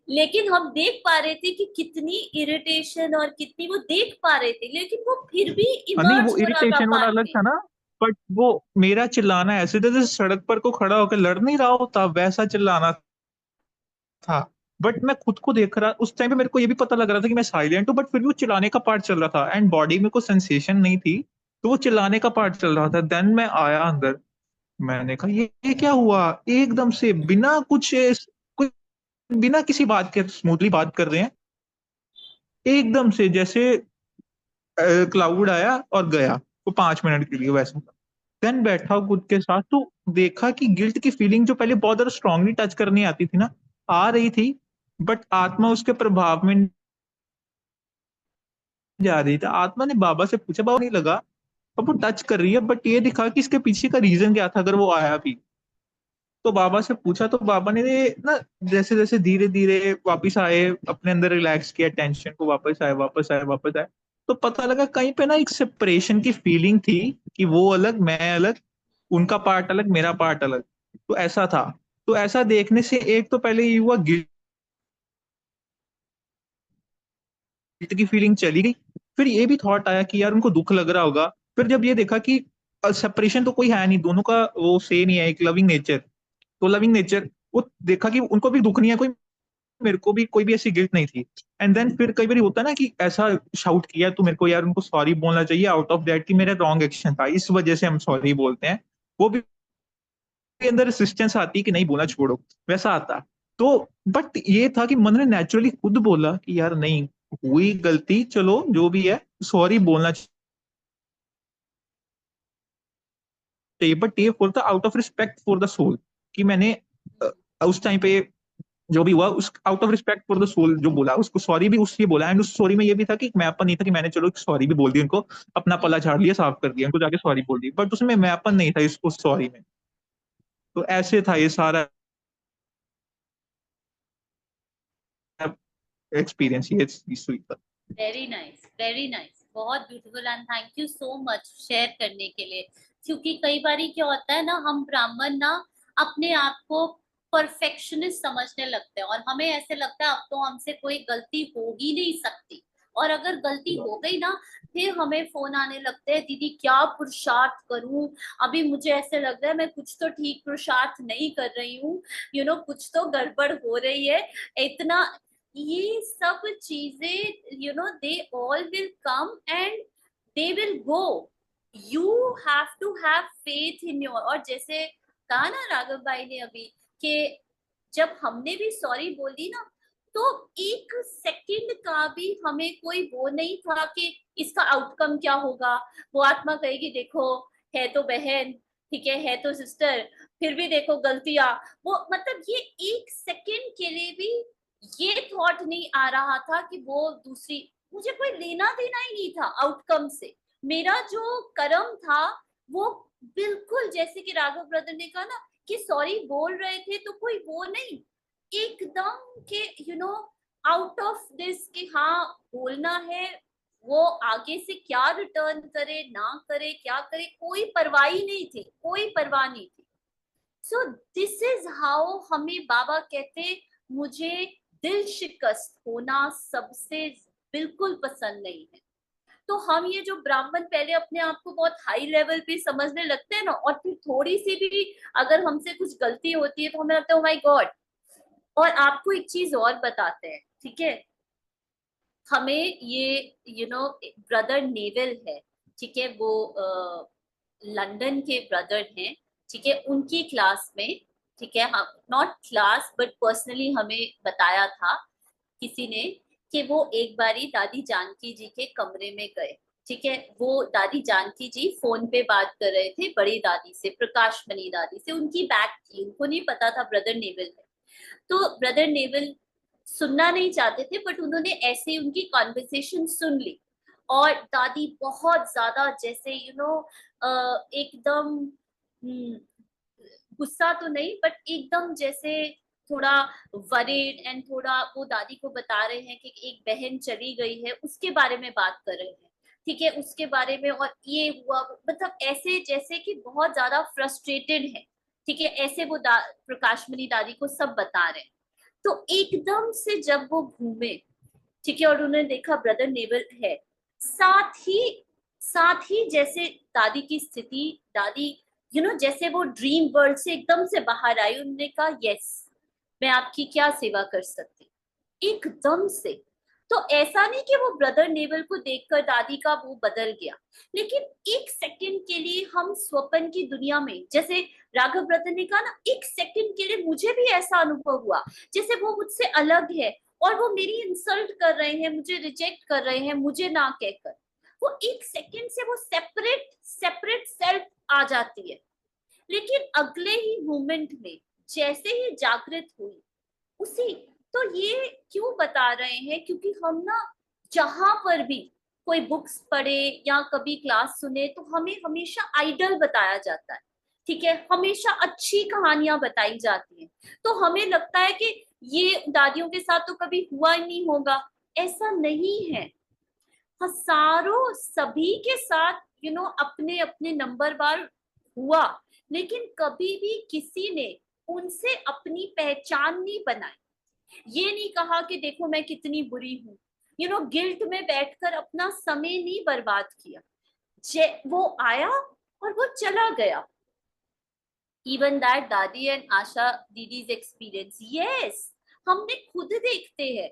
लेकिन हम देख पा रहे थे कि कितनी इरिटेशन और कितनी, वो देख पा रहे थे, लेकिन वो फिर भी
नहीं,
इमर्ज
वो
हो रहा था
इरिटेशन वाला
पार्ट
अलग
में।
था ना, बट वो मेरा चिल्लाना ऐसे था जैसे सड़क पर को खड़ा होकर लड़ नहीं रहा होता, वैसा चिल्लाना था। बट मैं खुद को देख रहा उस टाइम पे, मेरे को ये भी पता लग रहा था कि मैं साइलेंट हूँ, बट फिर भी वो चिल्लाने का पार्ट चल रहा था एंड बॉडी में कोई सेंसेशन नहीं थी, तो वो चिल्लाने का पार्ट चल रहा था। देन मैं आया अंदर, मैंने कहा ये क्या हुआ। एकदम से बिना कुछ बिना किसी बात के स्मूथली बात कर रहे हैं, एकदम से जैसे क्लाउड आया और गया, वो 5 मिनट के लिए वैसा। देन बैठा खुद के साथ तो देखा कि गिल्ट की फीलिंग जो पहले बहुत ज्यादा स्ट्रांगली टच करनी आती थी ना, आ रही थी, बट आत्मा उसके प्रभाव में नहीं जा रही थी। आत्मा ने बाबा से पूछा, बाबा नहीं लगा, अब वो टच कर रही है, बट ये दिखा कि इसके पीछे का रीजन क्या था अगर वो आया भी। तो बाबा से पूछा तो बाबा ने ना जैसे जैसे धीरे धीरे वापस आए, अपने अंदर रिलैक्स किया, टेंशन को वापस आए वापस आए वापस आए, तो पता लगा कहीं पे ना एक सेपरेशन की फीलिंग थी कि वो अलग मैं अलग, उनका पार्ट अलग मेरा पार्ट अलग। तो ऐसा था। तो ऐसा देखने से एक तो पहले ये हुआ, गिल्ट की फीलिंग चली गई। फिर ये भी थॉट आया कि यार उनको दुख लग रहा होगा। फिर जब ये देखा कि सेपरेशन तो कोई है नहीं, दोनों का वो सेम ही है, एक लविंग नेचर, तो लविंग नेचर, वो देखा कि उनको भी दुख नहीं है कोई, मेरे को भी कोई भी ऐसी गिल्ट नहीं थी। एंड देन फिर कई बार होता है ना कि ऐसा शाउट किया तो मेरे को यार उनको सॉरी बोलना चाहिए आउट ऑफ दैट कि मेरा रॉन्ग एक्शन था, इस वजह से हम सॉरी बोलते हैं। वो भी अंदर रेसिस्टेंस आती है कि नहीं बोलना छोड़ो, वैसा आता। तो बट ये था कि मन ने नेचुरली खुद बोला कि यार नहीं, हुई गलती, चलो जो भी है सॉरी बोलना चाहिए, बट ये for the out of respect for the soul, कि मैंने उस टाइम पे जो भी हुआ उस out of respect for the soul जो बोला, उसको सॉरी भी उसलिए बोला। एंड उस सॉरी में ये भी था कि मैपन नहीं था कि मैंने चलो सॉरी भी बोल दी उनको, अपना पला झाड़ लिया, साफ कर दिया, उनको जाके सॉरी बोल दी, बट उसमें मैपन नहीं था उस सॉरी में। तो ऐसे था ये सारा एक्सपीरियंस, ये चीज हुई था।
वेरी नाइस, वेरी नाइस, बहुत beautiful, and thank you so much share करने के लिए। क्योंकि कई बार क्या होता है ना, हम ब्राह्मण ना अपने आप को परफेक्शनिस्ट समझने लगते हैं, और हमें ऐसे लगता है अब तो हमसे कोई गलती हो ही नहीं सकती। और अगर गलती हो गई ना, फिर हमें फोन आने लगते हैं, दीदी क्या पुरुषार्थ करूं, अभी मुझे ऐसे लग रहा है मैं कुछ तो ठीक पुरुषार्थ नहीं कर रही हूँ, कुछ तो गड़बड़ हो रही है। इतना, ये सब चीजें they all will come and they will go. You have to have faith in your, और जैसे कहा ना राघव भाई ने अभी, कि जब हमने भी सॉरी बोली ना, तो एक सेकंड का भी हमें कोई वो नहीं था कि इसका आउटकम क्या होगा। वो आत्मा कहेगी देखो, है तो बहन, ठीक है तो सिस्टर, फिर भी देखो गलतियां। वो मतलब ये एक सेकंड के लिए भी ये थॉट नहीं आ रहा था कि वो दूसरी, मुझे कोई लेना देना ही नहीं था आउटकम से। मेरा जो कर्म था वो बिल्कुल, जैसे कि राघव ब्रदर ने कहा ना कि सॉरी बोल रहे थे, तो कोई वो नहीं, एकदम के आउट ऑफ दिस कि हाँ बोलना है। वो आगे से क्या रिटर्न करे ना करे, क्या करे, कोई परवाह ही नहीं थी, कोई परवाह नहीं थी। सो दिस इज हाउ हमें बाबा कहते, मुझे दिल शिकस्त होना सबसे बिल्कुल पसंद नहीं है। तो हम ये जो ब्राह्मण पहले अपने आप को बहुत हाई लेवल पे समझने लगते हैं ना, और फिर थोड़ी सी भी अगर हमसे कुछ गलती होती है तो हमें लगता है ओ माय गॉड। और आपको एक चीज और बताते हैं, ठीक है, हमें ये ब्रदर नेवल है, ठीक है, वो लंदन के ब्रदर हैं, ठीक है, उनकी क्लास में, ठीक है, हम नॉट क्लास बट पर्सनली हमें बताया था किसी ने, कि वो एक बारी दादी जानकी जी के कमरे में गए, ठीक है, वो दादी जानकी जी फोन पे बात कर रहे थे बड़ी दादी से, प्रकाश मणि दादी से, उनकी बैक थी, उनको नहीं पता था ब्रदर नेवल है। तो ब्रदर नेवल सुनना नहीं चाहते थे, बट उन्होंने ऐसे ही उनकी कॉन्वर्सेशन सुन ली। और दादी बहुत ज्यादा जैसे एकदम गुस्सा तो नहीं, बट एकदम जैसे थोड़ा वरीड, एंड थोड़ा वो दादी को बता रहे हैं कि एक बहन चली गई है, उसके बारे में बात कर रहे हैं, ठीक है, उसके बारे में, और ये हुआ, मतलब ऐसे जैसे कि बहुत ज्यादा फ्रस्ट्रेटेड है, ठीक है, ऐसे वो प्रकाशमणि दादी को सब बता रहे हैं। तो एकदम से जब वो घूमे, ठीक है, और उन्होंने देखा ब्रदर नेवल है, साथ ही साथ ही जैसे दादी की स्थिति, दादी जैसे वो ड्रीम वर्ल्ड से एकदम से बाहर आई, उन्होंने कहा यस, मैं आपकी क्या सेवा कर सकती, एकदम से। तो ऐसा नहीं कि वो ब्रदर नेवल को देखकर दादी का वो बदल गया, लेकिन एक सेकंड के लिए हम स्वप्न की दुनिया में, जैसे राघव ब्रदर ने कहा ना, एक सेकंड के लिए मुझे भी ऐसा अनुभव हुआ जैसे वो मुझसे अलग है, और वो मेरी इंसल्ट कर रहे हैं, मुझे रिजेक्ट कर रहे हैं, मुझे ना कहकर। वो एक सेकंड से वो सेपरेट सेपरेट सेल्फ आ जाती है। लेकिन अगले ही मोमेंट में जैसे ही जागृत हुई, उसी, तो ये क्यों बता रहे हैं, क्योंकि हम ना जहां पर भी कोई बुक्स पढ़े या कभी क्लास सुने, तो हमें हमेशा आइडल बताया जाता है, ठीक है, हमेशा अच्छी कहानियां बताई जाती हैं। तो हमें लगता है कि ये दादियों के साथ तो कभी हुआ ही नहीं होगा। ऐसा नहीं है, हजारों सभी के साथ अपने अपने नंबर बार हुआ, लेकिन कभी भी किसी ने उनसे अपनी पहचान नहीं बनाई। ये नहीं कहा कि देखो मैं कितनी बुरी हूँ, गिल्ट में बैठकर अपना समय नहीं बर्बाद किया। वो आया और वो चला गया। इवन दैट दादी and Asha didis experience, yes, हमने खुद देखते हैं,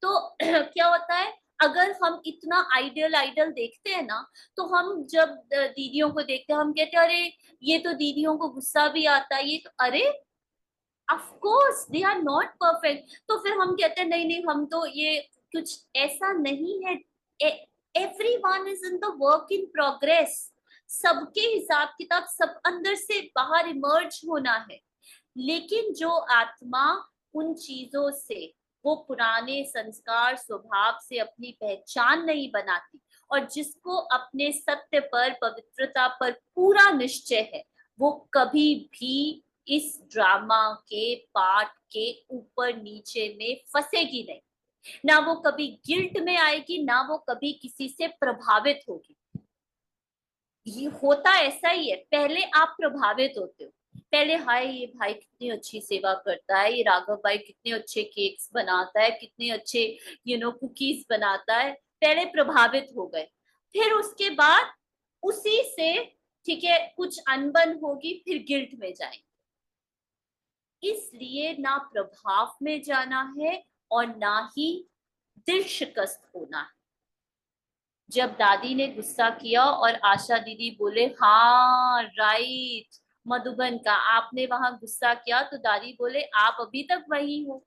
तो क्या होता है, अगर हम इतना आइडियल आइडल देखते हैं ना, तो हम जब दीदियों को देखते हैं, हम कहते हैं अरे ये तो दीदियों को गुस्सा भी आता है, ये तो, अरे of course they are not perfect. तो फिर हम कहते हैं नहीं नहीं, हम तो ये कुछ ऐसा नहीं है, everyone is in the work in progress. सबके हिसाब किताब सब अंदर से बाहर इमर्ज होना है, लेकिन जो आत्मा उन चीजों से, वो पुराने संस्कार स्वभाव से अपनी पहचान नहीं बनाती, और जिसको अपने सत्य पर, पवित्रता पर पूरा निश्चय है, वो कभी भी इस ड्रामा के पार्ट के ऊपर नीचे में फंसेगी नहीं। ना वो कभी गिल्ट में आएगी, ना वो कभी किसी से प्रभावित होगी। ये होता ऐसा ही है, पहले आप प्रभावित होते हो, पहले हाय ये भाई कितनी अच्छी सेवा करता है, ये राघव भाई कितने अच्छे केक्स बनाता है, कितने अच्छे कुकीज बनाता है, पहले प्रभावित हो गए। फिर उसके बाद उसी से, ठीक है, कुछ अनबन होगी, फिर गिल्ट में जाएंगे। इसलिए ना प्रभाव में जाना है और ना ही दिल शिकस्त होना है। जब दादी ने गुस्सा किया और आशा दीदी बोले हाँ राइट मधुबन का, आपने वहां गुस्सा किया, तो दादी बोले आप अभी तक वही हो।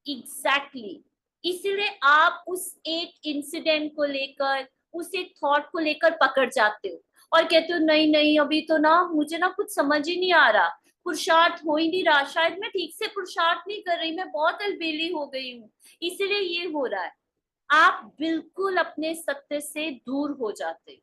एग्जैक्टली इसीलिए आप उस एक इंसिडेंट को लेकर, उस एक थॉट को लेकर पकड़ जाते हो और कहते हो नहीं नहीं अभी तो ना मुझे ना कुछ समझ ही नहीं आ रहा, पुरुषार्थ हो ही नहीं रहा, शायद मैं ठीक से पुरुषार्थ नहीं कर रही, मैं बहुत अलबेली हो गई हूँ, इसीलिए ये हो रहा है। आप बिल्कुल अपने सत्य से दूर हो जाते।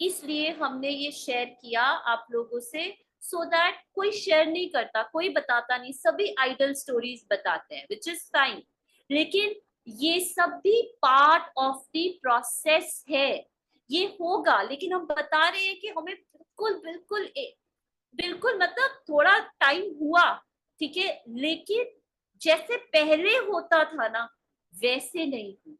इसलिए हमने ये शेयर किया आप लोगों से, सो दैट कोई शेयर नहीं करता, कोई बताता नहीं, सभी आइडल स्टोरीज बताते हैं, विच इज फाइन, लेकिन ये सब भी पार्ट ऑफ द प्रोसेस है। ये होगा, लेकिन हम बता रहे हैं कि हमें बिल्कुल बिल्कुल बिल्कुल मतलब थोड़ा टाइम हुआ, ठीक है, लेकिन जैसे पहले होता था ना वैसे नहीं हुआ।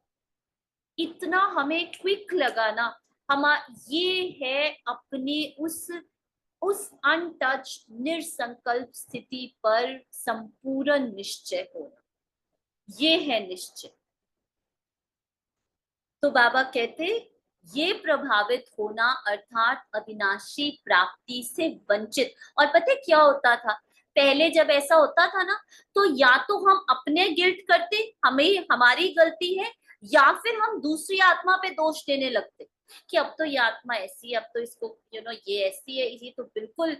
इतना हमें क्विक लगा ना, हम ये है अपनी उस अनटच निरसंकल्प स्थिति पर संपूर्ण निश्चय होना, ये है निश्चय। तो बाबा कहते ये प्रभावित होना अर्थात अविनाशी प्राप्ति से वंचित। और पता है क्या होता था पहले, जब ऐसा होता था ना, तो या तो हम अपने गिल्ट करते, हमें हमारी गलती है, या फिर हम दूसरी आत्मा पे दोष देने लगते कि अब तो ये आत्मा ऐसी है, अब तो इसको ये ऐसी है, ये तो बिल्कुल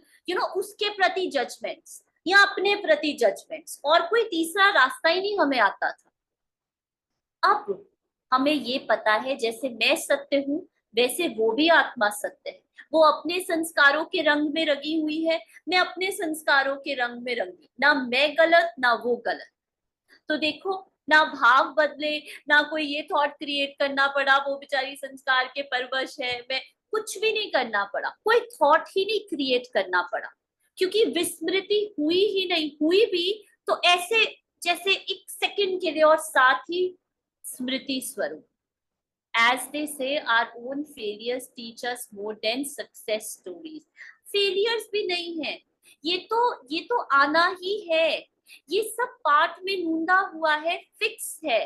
उसके प्रति जजमेंट्स या अपने प्रति जजमेंट्स, और कोई तीसरा रास्ता ही नहीं हमें आता था। अब हमें ये पता है जैसे मैं सत्य हूँ वैसे वो भी आत्मा सत्य है, वो अपने संस्कारों के रंग में रंगी हुई है, मैं अपने संस्कारों के रंग में रंगी, ना मैं गलत ना वो गलत। तो देखो ना भाव बदले, ना कोई ये थॉट क्रिएट करना पड़ा वो बेचारी संस्कार के परवश है, मैं कुछ भी नहीं करना पड़ा, कोई थॉट ही नहीं क्रिएट करना पड़ा, क्योंकि विस्मृति हुई ही नहीं, हुई भी तो ऐसे जैसे एक सेकंड के लिए, और साथ ही स्मृति स्वरूप। As they say, our own failures teach us more than success stories. Failures भी नहीं है, ये तो आना ही है, ये सब पाठ में नूंदा हुआ है, फिक्स है।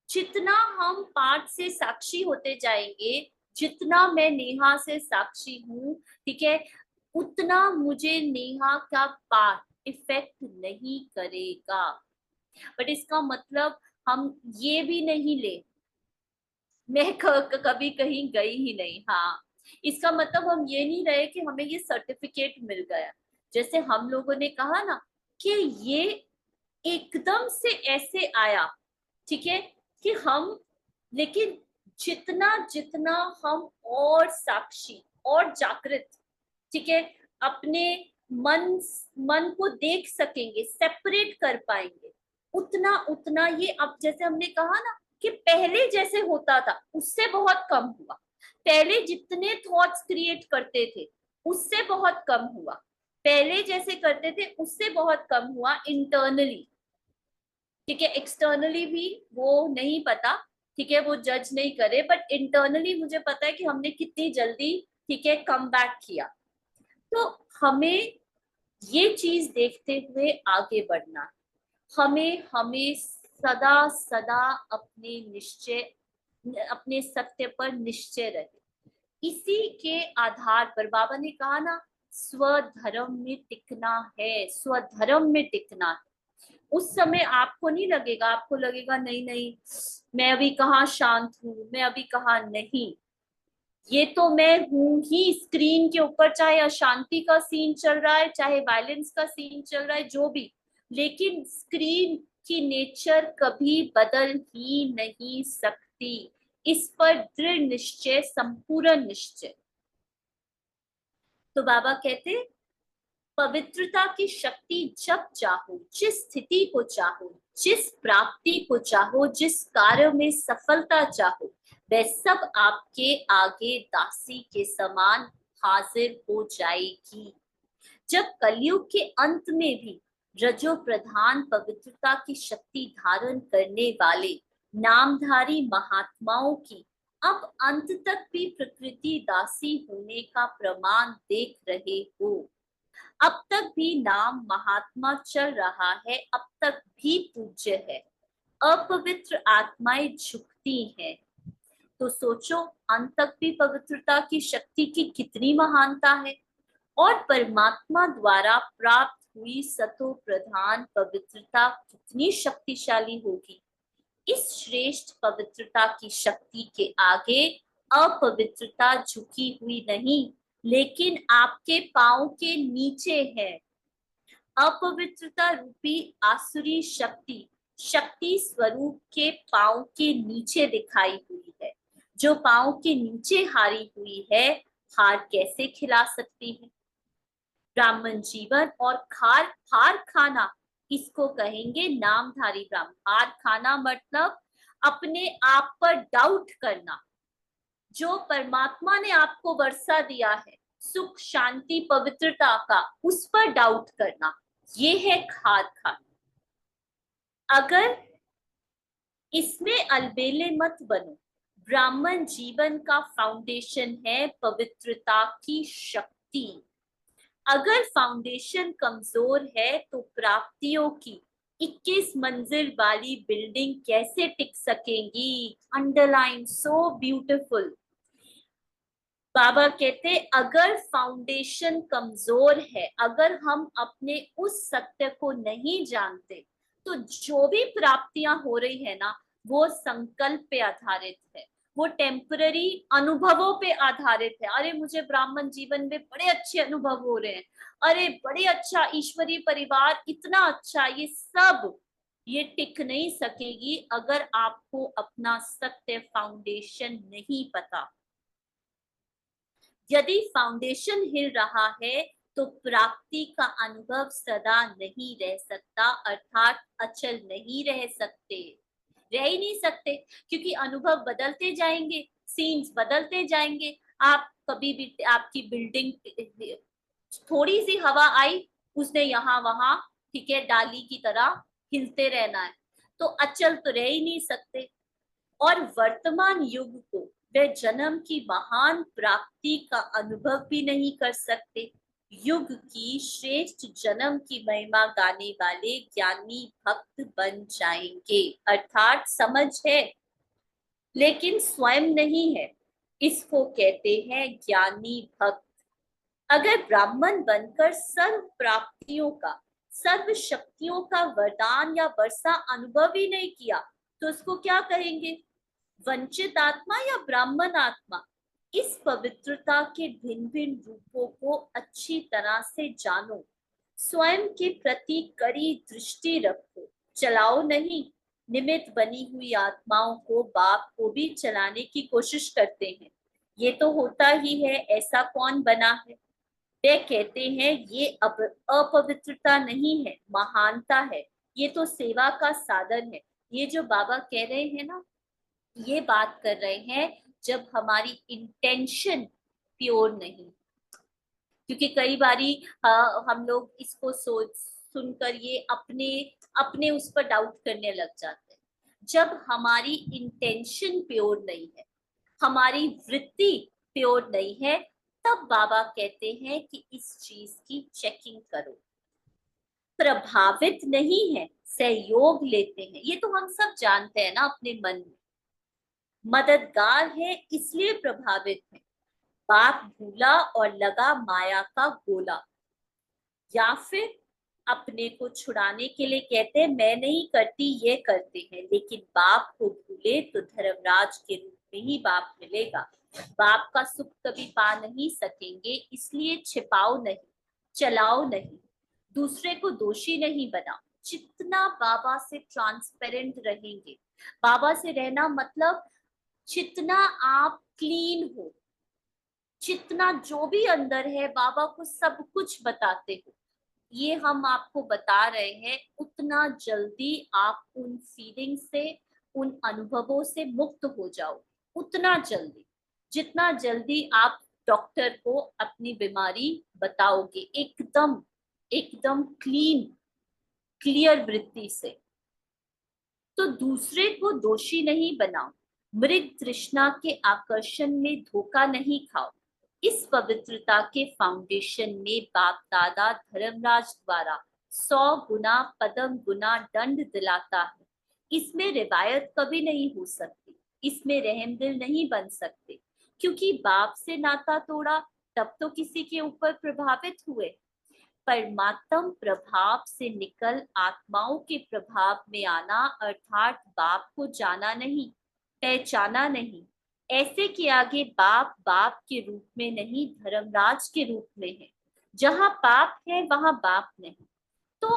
जितना हम पाठ से साक्षी होते जाएंगे, जितना मैं नेहा से साक्षी हूँ, ठीक है, उतना मुझे नेहा का पाठ इफेक्ट नहीं करेगा। बट इसका मतलब हम ये भी नहीं ले, मैं कभी कहीं गई ही नहीं, हाँ, इसका मतलब हम ये नहीं रहे कि हमें ये सर्टिफिकेट मिल गया। जैसे हम लोगों ने कहा ना कि ये एकदम से ऐसे आया, ठीक है, कि हम, लेकिन जितना जितना हम और साक्षी और जागृत, ठीक है, अपने मन मन को देख सकेंगे, सेपरेट कर पाएंगे, उतना उतना ये, अब जैसे हमने कहा ना कि पहले जैसे होता था उससे बहुत कम हुआ, पहले जितने थॉट्स क्रिएट करते थे उससे बहुत कम हुआ, पहले जैसे करते थे उससे बहुत कम हुआ इंटरनली, ठीक है, एक्सटर्नली भी वो नहीं पता, ठीक है, वो जज नहीं करे, बट इंटरनली मुझे पता है कि हमने कितनी जल्दी, ठीक है, कम बैक किया। तो हमें ये चीज देखते हुए आगे बढ़ना है, हमें हमें सदा सदा अपने निश्चय, अपने सत्य पर निश्चय रहे। इसी के आधार पर बाबा ने कहा ना स्वधर्म में टिकना है, स्वधर्म में टिकना है। उस समय आपको नहीं लगेगा, आपको लगेगा नहीं नहीं मैं अभी कहाँ शांत हूँ, मैं अभी कहाँ नहीं, ये तो मैं हूं ही स्क्रीन के ऊपर, चाहे अशांति का सीन चल रहा है, चाहे वायलेंस का सीन चल रहा है, जो भी, लेकिन स्क्रीन की नेचर कभी बदल ही नहीं सकती। इस पर दृढ़ निश्चय, संपूर्ण निश्चय। तो बाबा कहते पवित्रता की शक्ति जब चाहो, जिस स्थिति को चाहो, जिस प्राप्ति को चाहो, जिस कार्य में सफलता चाहो, वह सब आपके आगे दासी के समान हाजिर हो जाएगी। जब कलयुग के अंत में भी रजो प्रधान पवित्रता की शक्ति धारण करने वाले नामधारी महात्माओं की अब अंत तक भी प्रकृति दासी होने का प्रमाण देख रहे हो, अब तक भी नाम महात्मा चल रहा है, अब तक भी पूज्य है, अपवित्र आत्माएं झुकती हैं, तो सोचो अंत तक भी पवित्रता की शक्ति की कितनी महानता है, और परमात्मा द्वारा प्राप्त हुई सतो प्रधान पवित्रता कितनी शक्तिशाली होगी। इस श्रेष्ठ पवित्रता की शक्ति के आगे अपवित्रता झुकी हुई नहीं, लेकिन आपके पांव के नीचे है। अपवित्रता रूपी आसुरी शक्ति शक्ति स्वरूप के पांव के नीचे दिखाई हुई है। जो पांव के नीचे हारी हुई है, हार कैसे खिला सकती है। ब्राह्मण जीवन और हार खाना, इसको कहेंगे नामधारी ब्राह्मण। हार खाना मतलब अपने आप पर डाउट करना, जो परमात्मा ने आपको वर्षा दिया है सुख शांति पवित्रता का, उस पर डाउट करना, ये है हार खाना। अगर इसमें अलबेले मत बनो। ब्राह्मण जीवन का फाउंडेशन है पवित्रता की शक्ति। अगर फाउंडेशन कमजोर है तो प्राप्तियों की 21 मंजिल वाली बिल्डिंग कैसे टिक सकेंगी। Underline, so beautiful. बाबा कहते अगर फाउंडेशन कमजोर है, अगर हम अपने उस सत्य को नहीं जानते, तो जो भी प्राप्तियां हो रही है ना, वो संकल्प पे आधारित है, वो टेम्पररी अनुभवों पे आधारित है। अरे मुझे ब्राह्मण जीवन में बड़े अच्छे अनुभव हो रहे हैं, अरे बड़े अच्छा ईश्वरीय परिवार इतना अच्छा, ये सब ये टिक नहीं सकेगी अगर आपको अपना सत्य फाउंडेशन नहीं पता। यदि फाउंडेशन हिल रहा है तो प्राप्ति का अनुभव सदा नहीं रह सकता, अर्थात अचल नहीं रह सकते, रह ही नहीं सकते, क्योंकि अनुभव बदलते जाएंगे, सीन्स बदलते जाएंगे। आप कभी भी आपकी बिल्डिंग, थोड़ी सी हवा आई, उसने यहाँ वहां, ठीक है, डाली की तरह हिलते रहना है, तो अचल तो रह ही नहीं सकते। और वर्तमान युग को वे जन्म की महान प्राप्ति का अनुभव भी नहीं कर सकते। युग की श्रेष्ठ जन्म की महिमा गाने वाले ज्ञानी भक्त बन जाएंगे, अर्थात समझ है लेकिन स्वयं नहीं है, इसको कहते हैं ज्ञानी भक्त। अगर ब्राह्मण बनकर सर्व प्राप्तियों का, सर्व शक्तियों का वरदान या वर्षा अनुभव ही नहीं किया, तो उसको क्या कहेंगे, वंचित आत्मा या ब्राह्मण आत्मा। इस पवित्रता के भिन्न भिन्न रूपों को अच्छी तरह से जानो, स्वयं के प्रति कड़ी दृष्टि रखो, चलाओ नहीं। निमित्त बनी हुई आत्माओं को बाप को भी चलाने की कोशिश करते हैं, ये तो होता ही है, ऐसा कौन बना है। वे कहते हैं ये अपवित्रता नहीं है, महानता है, ये तो सेवा का साधन है। ये जो बाबा कह रहे हैं ना, ये बात कर रहे हैं जब हमारी इंटेंशन प्योर नहीं। क्योंकि कई बारी हम लोग इसको सोच सुनकर ये अपने अपने उस पर डाउट करने लग जाते हैं। जब हमारी इंटेंशन प्योर नहीं है, हमारी वृत्ति प्योर नहीं है, तब बाबा कहते हैं कि इस चीज की चेकिंग करो। प्रभावित नहीं है, सहयोग लेते हैं, ये तो हम सब जानते हैं ना अपने मन में। मददगार है इसलिए प्रभावित है, बाप भूला और लगा माया का गोला। या फिर अपने को छुड़ाने के लिए कहते हैं मैं नहीं करती, ये करते हैं, लेकिन बाप को भूले तो धर्मराज के रूप में ही बाप मिलेगा। बाप का सुख कभी पा नहीं सकेंगे, इसलिए छिपाओ नहीं, चलाओ नहीं, दूसरे को दोषी नहीं बनाओ। जितना बाबा से ट्रांसपेरेंट रहेंगे, बाबा से रहना मतलब जितना आप क्लीन हो, जितना जो भी अंदर है बाबा को सब कुछ बताते हो, ये हम आपको बता रहे हैं, उतना जल्दी आप उन फीलिंग से, उन अनुभवों से मुक्त हो जाओ। उतना जल्दी, जितना जल्दी आप डॉक्टर को अपनी बीमारी बताओगे, एकदम एकदम क्लियर वृत्ति से। तो दूसरे को दोषी नहीं बनाओ, मृग तृष्णा के आकर्षण में धोखा नहीं खाओ। इस पवित्रता के फाउंडेशन में बाप दादा धर्मराज द्वारा 100 गुना पदम गुना दंड दिलाता है। इसमें रिवायत कभी नहीं हो सकती, इसमें रहम दिल नहीं बन सकते, क्योंकि बाप से नाता तोड़ा तब तो किसी के ऊपर प्रभावित हुए। परमात्म प्रभाव से निकल आत्माओं के प्रभाव में आना, अर्थात बाप को जाना नहीं, पहचाना नहीं। ऐसे के आगे बाप बाप के रूप में नहीं, धर्मराज के रूप में है। जहां बाप है वहां बाप नहीं। तो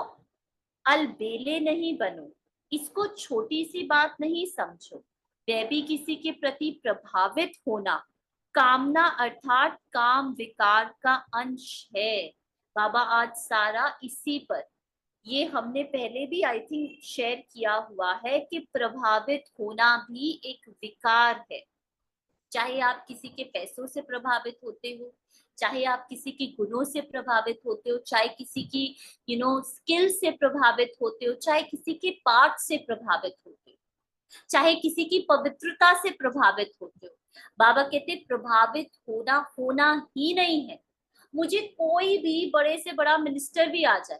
अलबेले नहीं बनो, इसको छोटी सी बात नहीं समझो। वह भी किसी के प्रति प्रभावित होना कामना अर्थात काम विकार का अंश है। बाबा आज सारा इसी पर, ये हमने पहले भी आई थिंक शेयर किया हुआ है कि प्रभावित होना भी एक विकार है। चाहे आप किसी के पैसों से प्रभावित होते हो, चाहे आप किसी के गुणों से प्रभावित होते हो, चाहे किसी की स्किल से प्रभावित होते हो, चाहे किसी के पार्ट से प्रभावित होते हो, चाहे किसी की पवित्रता से प्रभावित होते हो। बाबा कहते प्रभावित होना होना ही नहीं है। मुझे कोई भी बड़े से बड़ा मिनिस्टर भी आ जाए,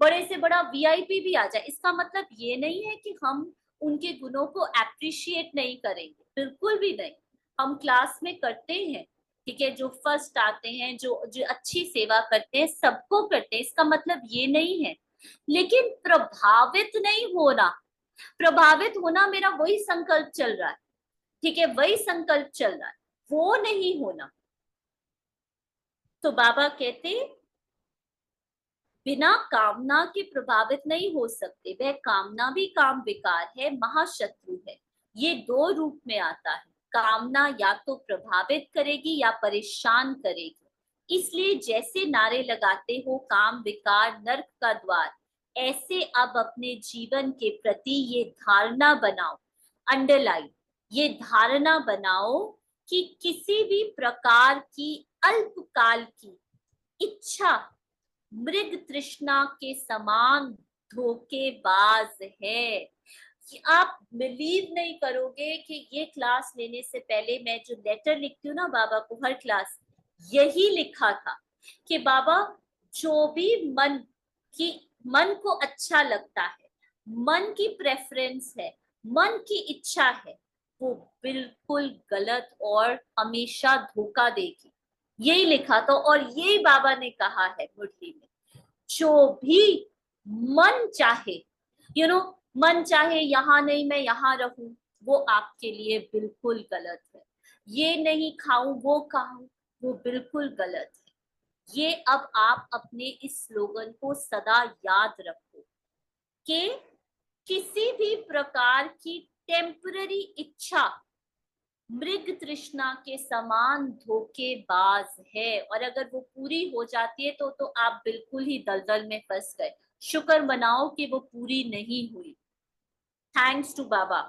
बड़े से बड़ा वीआईपी भी आ जाए, इसका मतलब ये नहीं है कि हम उनके गुणों को अप्रिशिएट नहीं करेंगे, बिल्कुल भी नहीं। हम क्लास में करते हैं, ठीक है, जो फर्स्ट आते हैं, जो जो अच्छी सेवा करते हैं, सबको करते हैं, इसका मतलब ये नहीं है। लेकिन प्रभावित नहीं होना, प्रभावित होना मेरा वही संकल्प चल रहा है, ठीक है, वही संकल्प चल रहा है, वो नहीं होना। तो बाबा कहते बिना कामना के प्रभावित नहीं हो सकते। वह कामना भी काम विकार है, महाशत्रु है। ये दो रूप में आता है। कामना या तो प्रभावित करेगी या परेशान करेगी। इसलिए जैसे नारे लगाते हो काम विकार नर्क का द्वार, ऐसे अब अपने जीवन के प्रति ये धारणा बनाओ, अंडरलाइन, ये धारणा बनाओ कि किसी भी प्रकार की अल्पकाल की इच्छा मृग तृष्णा के समान धोखेबाज है। कि आप बिलीव नहीं करोगे कि ये क्लास लेने से पहले मैं जो लेटर लिखती हूँ ना बाबा को हर क्लास, यही लिखा था कि बाबा जो भी मन को अच्छा लगता है, मन की प्रेफरेंस है, मन की इच्छा है, वो बिल्कुल गलत और हमेशा धोखा देगी। यही लिखा था और यही बाबा ने कहा है मुरली में। जो भी मन चाहे, मन चाहे यहाँ नहीं मैं यहाँ रहूं, वो आपके लिए बिल्कुल गलत है। ये नहीं खाऊं वो खाऊं, वो बिल्कुल गलत है। ये अब आप अपने इस स्लोगन को सदा याद रखो कि किसी भी प्रकार की टेम्पररी इच्छा मृग तृष्णा के समान धोखेबाज है, और अगर वो पूरी हो जाती है तो आप बिल्कुल ही दलदल में फंस गए। शुक्र मनाओ कि वो पूरी नहीं हुई। थैंक्स टू बाबा।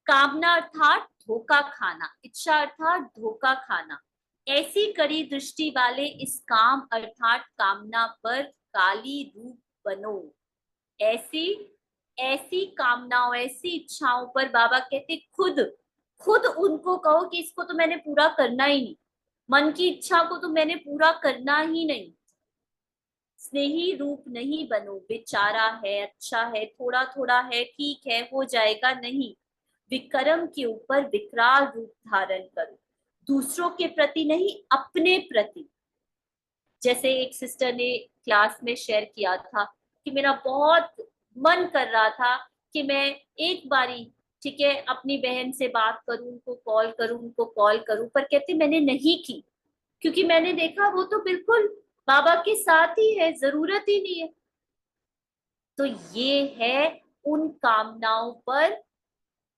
कामना अर्थात धोखा खाना, इच्छा अर्थात धोखा खाना। ऐसी कड़ी दृष्टि वाले इस काम अर्थात कामना पर काली रूप बनो। ऐसी ऐसी कामनाओं, ऐसी इच्छाओं पर बाबा कहते खुद उनको कहो कि इसको तो मैंने पूरा करना ही नहीं, मन की इच्छा को तो मैंने पूरा करना ही नहीं। स्नेही रूप नहीं बनो, बेचारा है, अच्छा है, थोड़ा थोड़ा है, ठीक है, हो जाएगा, नहीं। विक्रम के ऊपर विकराल रूप धारण करो, दूसरों के प्रति नहीं, अपने प्रति। जैसे एक सिस्टर ने क्लास में शेयर किया था कि मेरा बहुत मन कर रहा था कि मैं एक बारी, ठीक है, अपनी बहन से बात करूं, उनको कॉल करूं, पर कहते मैंने नहीं की, क्योंकि मैंने देखा वो तो बिल्कुल बाबा के साथ ही है, जरूरत ही नहीं है। तो ये है उन कामनाओं पर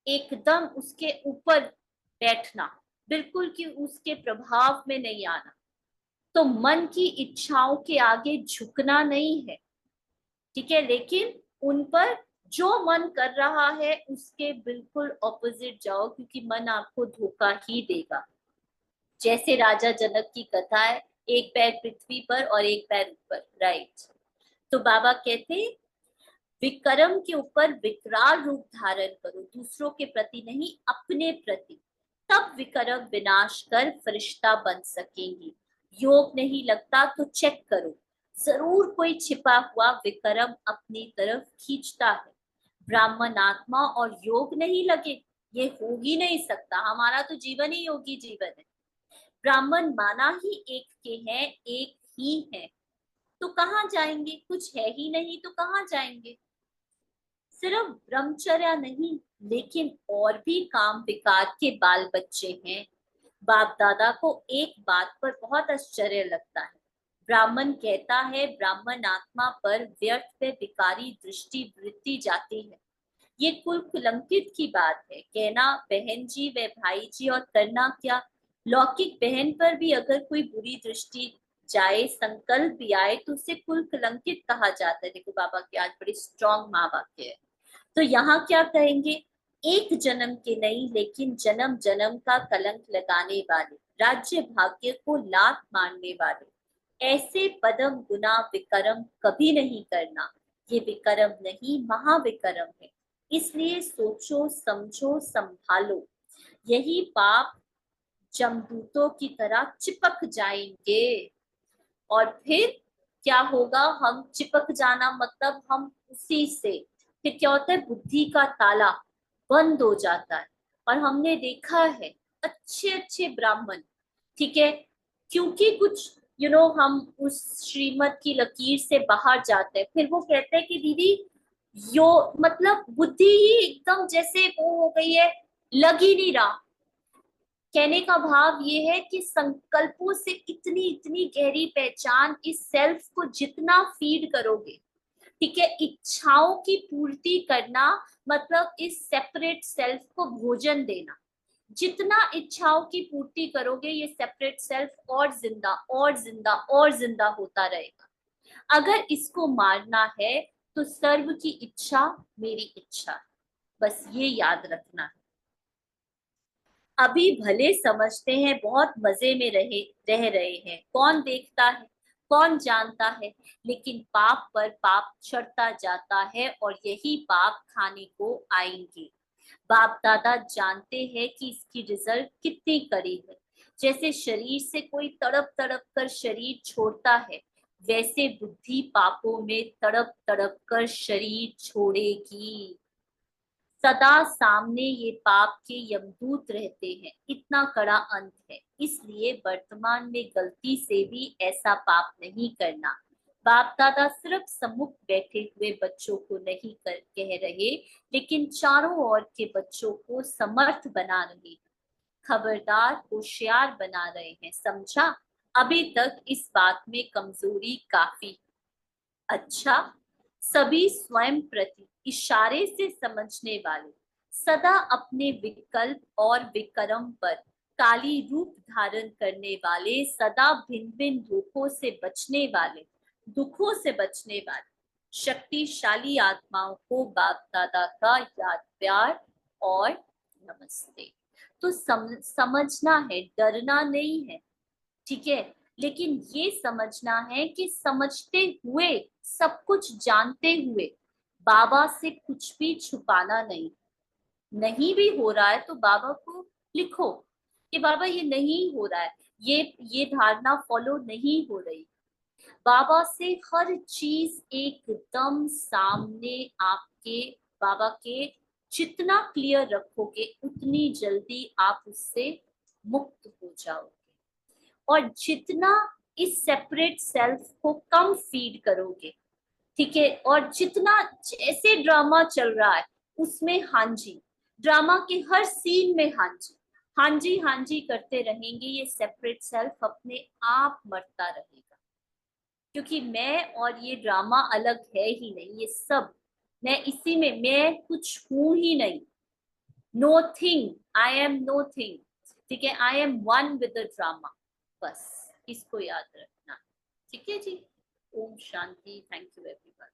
एकदम उसके ऊपर बैठना, बिल्कुल कि उसके प्रभाव में नहीं आना। तो मन की इच्छाओं के आगे झुकना नहीं है, ठीक है, लेकिन उन पर जो मन कर रहा है उसके बिल्कुल ऑपोजिट जाओ, क्योंकि मन आपको धोखा ही देगा। जैसे राजा जनक की कथा है, एक पैर पृथ्वी पर और एक पैर ऊपर, राइट। तो बाबा कहते विक्रम के ऊपर विकराल रूप धारण करो, दूसरों के प्रति नहीं, अपने प्रति, तब विक्रम विनाश कर फरिश्ता बन सकेंगी। योग नहीं लगता तो चेक करो, जरूर कोई छिपा हुआ विक्रम अपनी तरफ खींचता है। ब्राह्मण आत्मा और योग नहीं लगे, ये हो ही नहीं सकता, हमारा तो जीवन ही योगी जीवन है। ब्राह्मण माना ही एक के हैं, एक ही है, तो कहाँ जाएंगे, कुछ है ही नहीं तो कहाँ जाएंगे। सिर्फ ब्रह्मचर्या नहीं, लेकिन और भी काम विकार के बाल बच्चे हैं। बाप दादा को एक बात पर बहुत आश्चर्य लगता है। ब्राह्मण कहता है ब्राह्मण आत्मा पर व्यर्थ व विकारी दृष्टि वृत्ति जाती है। ये कुल कुलंकित की बात है, कहना बहन जी व भाई जी और करना क्या। लौकिक बहन पर भी अगर कोई बुरी दृष्टि जाए, संकल्प भी आए, तो उसे कुल कलंकित कहा जाता है। देखो बाबा के आज बड़ी स्ट्रॉन्ग माँ वाक्य है। तो यहाँ क्या कहेंगे, एक जन्म के नहीं लेकिन जन्म जन्म का कलंक लगाने वाले, राज्य भाग्य को लात मारने वाले, ऐसे पदम गुना विक्रम कभी नहीं करना। ये विक्रम नहीं महाविक्रम है, इसलिए सोचो समझो संभालो, यही पाप जमदूतों की तरह चिपक जाएंगे। और फिर क्या होगा, हम चिपक जाना मतलब हम उसी से, फिर क्या होता है, बुद्धि का ताला बंद हो जाता है। और हमने देखा है अच्छे अच्छे ब्राह्मण, ठीक है, क्योंकि कुछ हम उस श्रीमत की लकीर से बाहर जाते हैं, फिर वो कहते हैं कि दीदी यो मतलब बुद्धि ही एकदम जैसे वो हो गई है, लग ही नहीं रहा। कहने का भाव ये है कि संकल्पों से इतनी इतनी गहरी पहचान, इस सेल्फ को जितना फीड करोगे, ठीक है, इच्छाओं की पूर्ति करना मतलब इस सेपरेट सेल्फ को भोजन देना। जितना इच्छाओं की पूर्ति करोगे, ये सेपरेट सेल्फ और जिंदा और जिंदा और जिंदा होता रहेगा। अगर इसको मारना है तो सर्व की इच्छा मेरी इच्छा, बस ये याद रखना है। अभी भले समझते हैं बहुत मजे में रह रहे हैं, कौन देखता है, कौन जानता है, लेकिन पाप पर पाप चढ़ता जाता है और यही पाप खाने को आएंगे। बाप दादा जानते हैं कि इसकी रिजल्ट कितनी कड़ी है। जैसे शरीर से कोई तड़प तड़प कर शरीर छोड़ता है, वैसे बुद्धि पापों में तड़प तड़प कर शरीर छोड़ेगी। सदा सामने ये पाप के यमदूत रहते हैं, इतना कड़ा अंत है। इसलिए वर्तमान में गलती से भी ऐसा पाप नहीं करना। बाप दादा सिर्फ सम्मुख बैठे हुए बच्चों को नहीं कह रहे, लेकिन चारों ओर के बच्चों को समर्थ बना रहे, खबरदार होशियार बना रहे हैं, समझा। अभी तक इस बात में कमजोरी काफी। अच्छा, सभी स्वयं प्रति इशारे से समझने वाले, सदा अपने विकल्प और विक्रम पर काली रूप धारण करने वाले, सदा भिन्न भिन्न दुखों से बचने वाले शक्तिशाली आत्माओं को बाप दादा का याद प्यार और नमस्ते। तो समझना है, डरना नहीं है, ठीक है, लेकिन ये समझना है कि समझते हुए, सब कुछ जानते हुए, बाबा से कुछ भी छुपाना नहीं। नहीं भी हो रहा है तो बाबा को लिखो कि बाबा ये नहीं हो रहा है, ये धारणा फॉलो नहीं हो रही। बाबा से हर चीज एकदम सामने आपके, बाबा के जितना क्लियर रखोगे उतनी जल्दी आप उससे मुक्त हो जाओगे। और जितना इस सेपरेट सेल्फ को कम फीड करोगे, ठीक है। और जितना जैसे ड्रामा चल रहा है उसमें हाँ जी, ड्रामा के हर सीन में हाँ जी, हाँ जी, हाँ जी करते रहेंगे, ये सेपरेट सेल्फ अपने आप मरता रहेगा। क्योंकि मैं और ये ड्रामा अलग है ही नहीं, ये सब मैं इसी में, मैं कुछ हूं ही नहीं। Nothing, I am nothing, ठीक है। I am one with the drama, बस इसको याद रखना, ठीक है जी। Om Shanti. Thank you everyone.